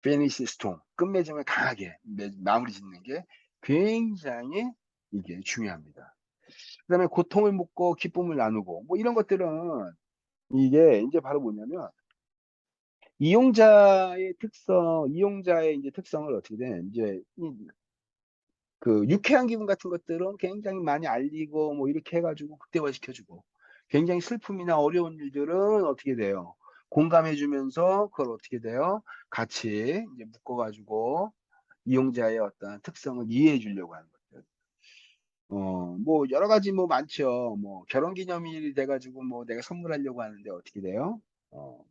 피니시 스톤, 끝맺음을 강하게 마무리 짓는 게 굉장히 이게 중요합니다. 그다음에 고통을 묻고 기쁨을 나누고 뭐 이런 것들은 이게 이제 바로 뭐냐면 이용자의 이제 특성을 어떻게 돼? 이제 그 유쾌한 기분 같은 것들은 굉장히 많이 알리고 뭐 이렇게 해가지고 극대화 시켜주고 굉장히 슬픔이나 어려운 일들은 어떻게 돼요? 공감해주면서 그걸 어떻게 돼요? 같이 이제 묶어가지고 이용자의 어떤 특성을 이해해 주려고 하는 것들. 뭐 여러 가지 뭐 많죠. 뭐 결혼 기념일이 돼가지고 뭐 내가 선물하려고 하는데 어떻게 돼요? 어,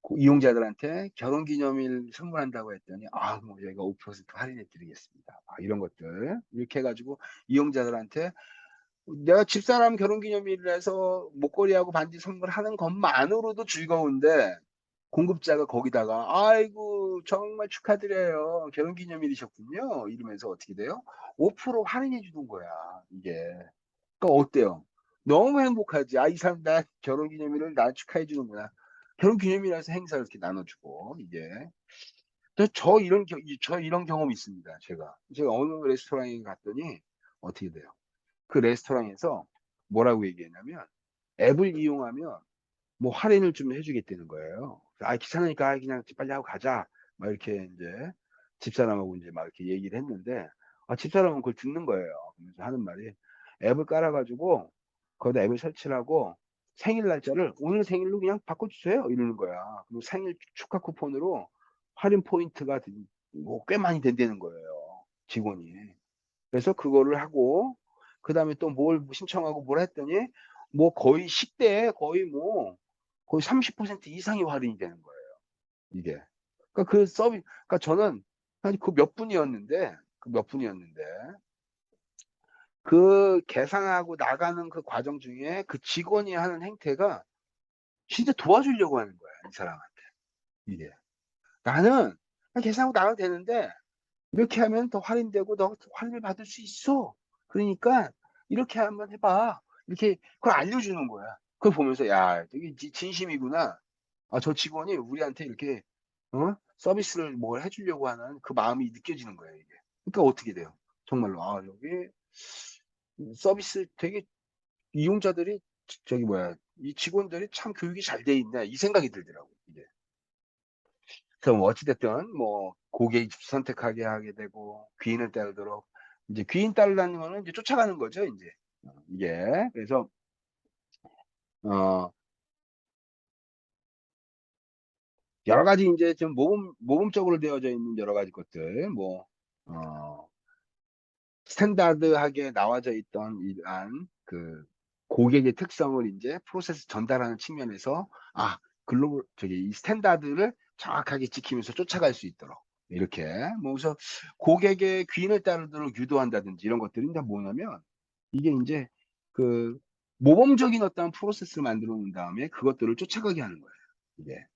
그 이용자들한테 결혼 기념일 선물한다고 했더니 뭐 저희가 5% 할인해 드리겠습니다. 이런 것들 이렇게 해가지고 이용자들한테 내가 집사람 결혼 기념일을 해서 목걸이하고 반지 선물하는 것만으로도 즐거운데 공급자가 거기다가 아이고 정말 축하드려요 결혼 기념일이셨군요 이러면서 어떻게 돼요? 5% 할인해 주는 거야 이게. 그러니까 어때요? 너무 행복하지. 이 사람 나 결혼 기념일을 나 축하해 주는구나. 결혼 기념일이라서 행사를 이렇게 나눠주고 이게 저 이런 경험이 있습니다. 제가 어느 레스토랑에 갔더니 어떻게 돼요? 그 레스토랑에서 뭐라고 얘기했냐면 앱을 이용하면 뭐 할인을 좀 해주겠다는 거예요. 아, 귀찮으니까 그냥 빨리 하고 가자. 막 이렇게 이제 집사람하고 이제 막 이렇게 얘기를 했는데, 아, 집사람은 그걸 듣는 거예요. 그래서 하는 말이 앱을 깔아가지고 거기다 앱을 설치를 하고 생일 날짜를 오늘 생일로 그냥 바꿔주세요. 이러는 거야. 그리고 생일 축하 쿠폰으로 할인 포인트가 뭐 꽤 많이 된다는 거예요. 직원이. 그래서 그거를 하고 그다음에 또 뭘 신청하고 뭘 했더니 뭐 거의 식대에 거의 30% 이상이 할인이 되는 거예요. 이게. 그러니까 그러니까 저는 한 그 몇 분이었는데 그 계산하고 나가는 그 과정 중에 그 직원이 하는 행태가 진짜 도와주려고 하는 거야, 이 사람한테. 이게. 나는 그냥 계산하고 나가도 되는데 이렇게 하면 더 할인되고 너 할인을 받을 수 있어. 그러니까 이렇게 한번 해봐. 이렇게 그걸 알려주는 거야. 그걸 보면서 야, 되게 진심이구나. 아, 저 직원이 우리한테 이렇게 서비스를 뭘 해주려고 하는 그 마음이 느껴지는 거예요, 이게. 그러니까 어떻게 돼요? 정말로 아, 여기 서비스 되게 이용자들이 저기 뭐야 이 직원들이 참 교육이 잘 돼 있네 이 생각이 들더라고 이게. 그래서 뭐 어찌됐든 뭐 고객이 선택하게 하게 되고 귀인을 따르도록 이제 귀인 따르라는 거는 이제 쫓아가는 거죠 이제. 이게 그래서 어 여러 가지 이제 좀 모범적으로 되어져 있는 여러 가지 것들 어, 스탠다드하게 나와져 있던 이러한 그 고객의 특성을 이제 프로세스 전달하는 측면에서 아 글로벌 저기 이 스탠다드를 정확하게 지키면서 쫓아갈 수 있도록 이렇게 뭐 그래서 고객의 귀인을 따르도록 유도한다든지 이런 것들이 다 뭐냐면 이게 이제 그 모범적인 어떤 프로세스를 만들어 놓은 다음에 그것들을 쫓아가게 하는 거예요. 이게.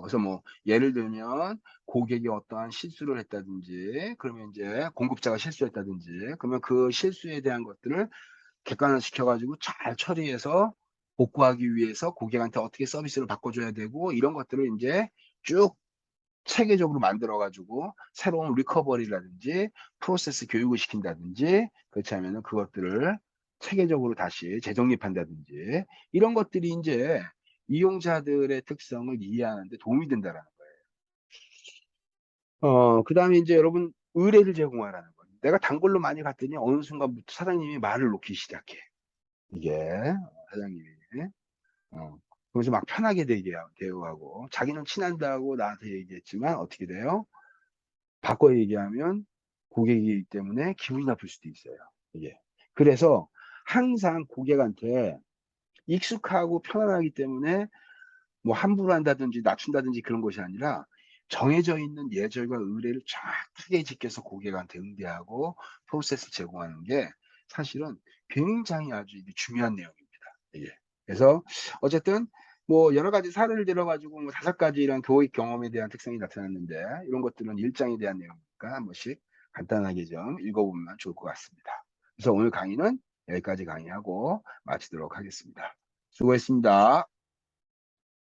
그래서 뭐 예를 들면 고객이 어떠한 실수를 했다든지 그러면 이제 공급자가 실수했다든지 그러면 그 실수에 대한 것들을 객관화시켜 가지고 잘 처리해서 복구하기 위해서 고객한테 어떻게 서비스를 바꿔줘야 되고 이런 것들을 이제 쭉 체계적으로 만들어 가지고 새로운 리커버리라든지 프로세스 교육을 시킨다든지 그렇지 않으면 그것들을 체계적으로 다시 재정립한다든지 이런 것들이 이제 이용자들의 특성을 이해하는 데 도움이 된다라는 거예요. 그다음에 이제 여러분 의뢰를 제공하라는 거예요. 내가 단골로 많이 갔더니 어느 순간부터 사장님이 말을 놓기 시작해. 이게 사장님이 그래서 막 편하게 대우하고 자기는 친한다고 나한테 얘기했지만 어떻게 돼요? 바꿔 얘기하면 고객이기 때문에 기분이 나쁠 수도 있어요. 이게. 그래서 항상 고객한테 익숙하고 편안하기 때문에 뭐 함부로 한다든지 낮춘다든지 그런 것이 아니라 정해져 있는 예절과 의뢰를 정확하게 지켜서 고객한테 응대하고 프로세스 제공하는 게 사실은 굉장히 아주 이게 중요한 내용입니다. 이게. 그래서 어쨌든 뭐 여러 가지 사례를 들어가지고 뭐 5가지 이런 교육 경험에 대한 특성이 나타났는데 이런 것들은 일장에 대한 내용이니까 한 번씩 간단하게 좀 읽어보면 좋을 것 같습니다. 그래서 오늘 강의는 여기까지 강의하고 마치도록 하겠습니다. 수고했습니다.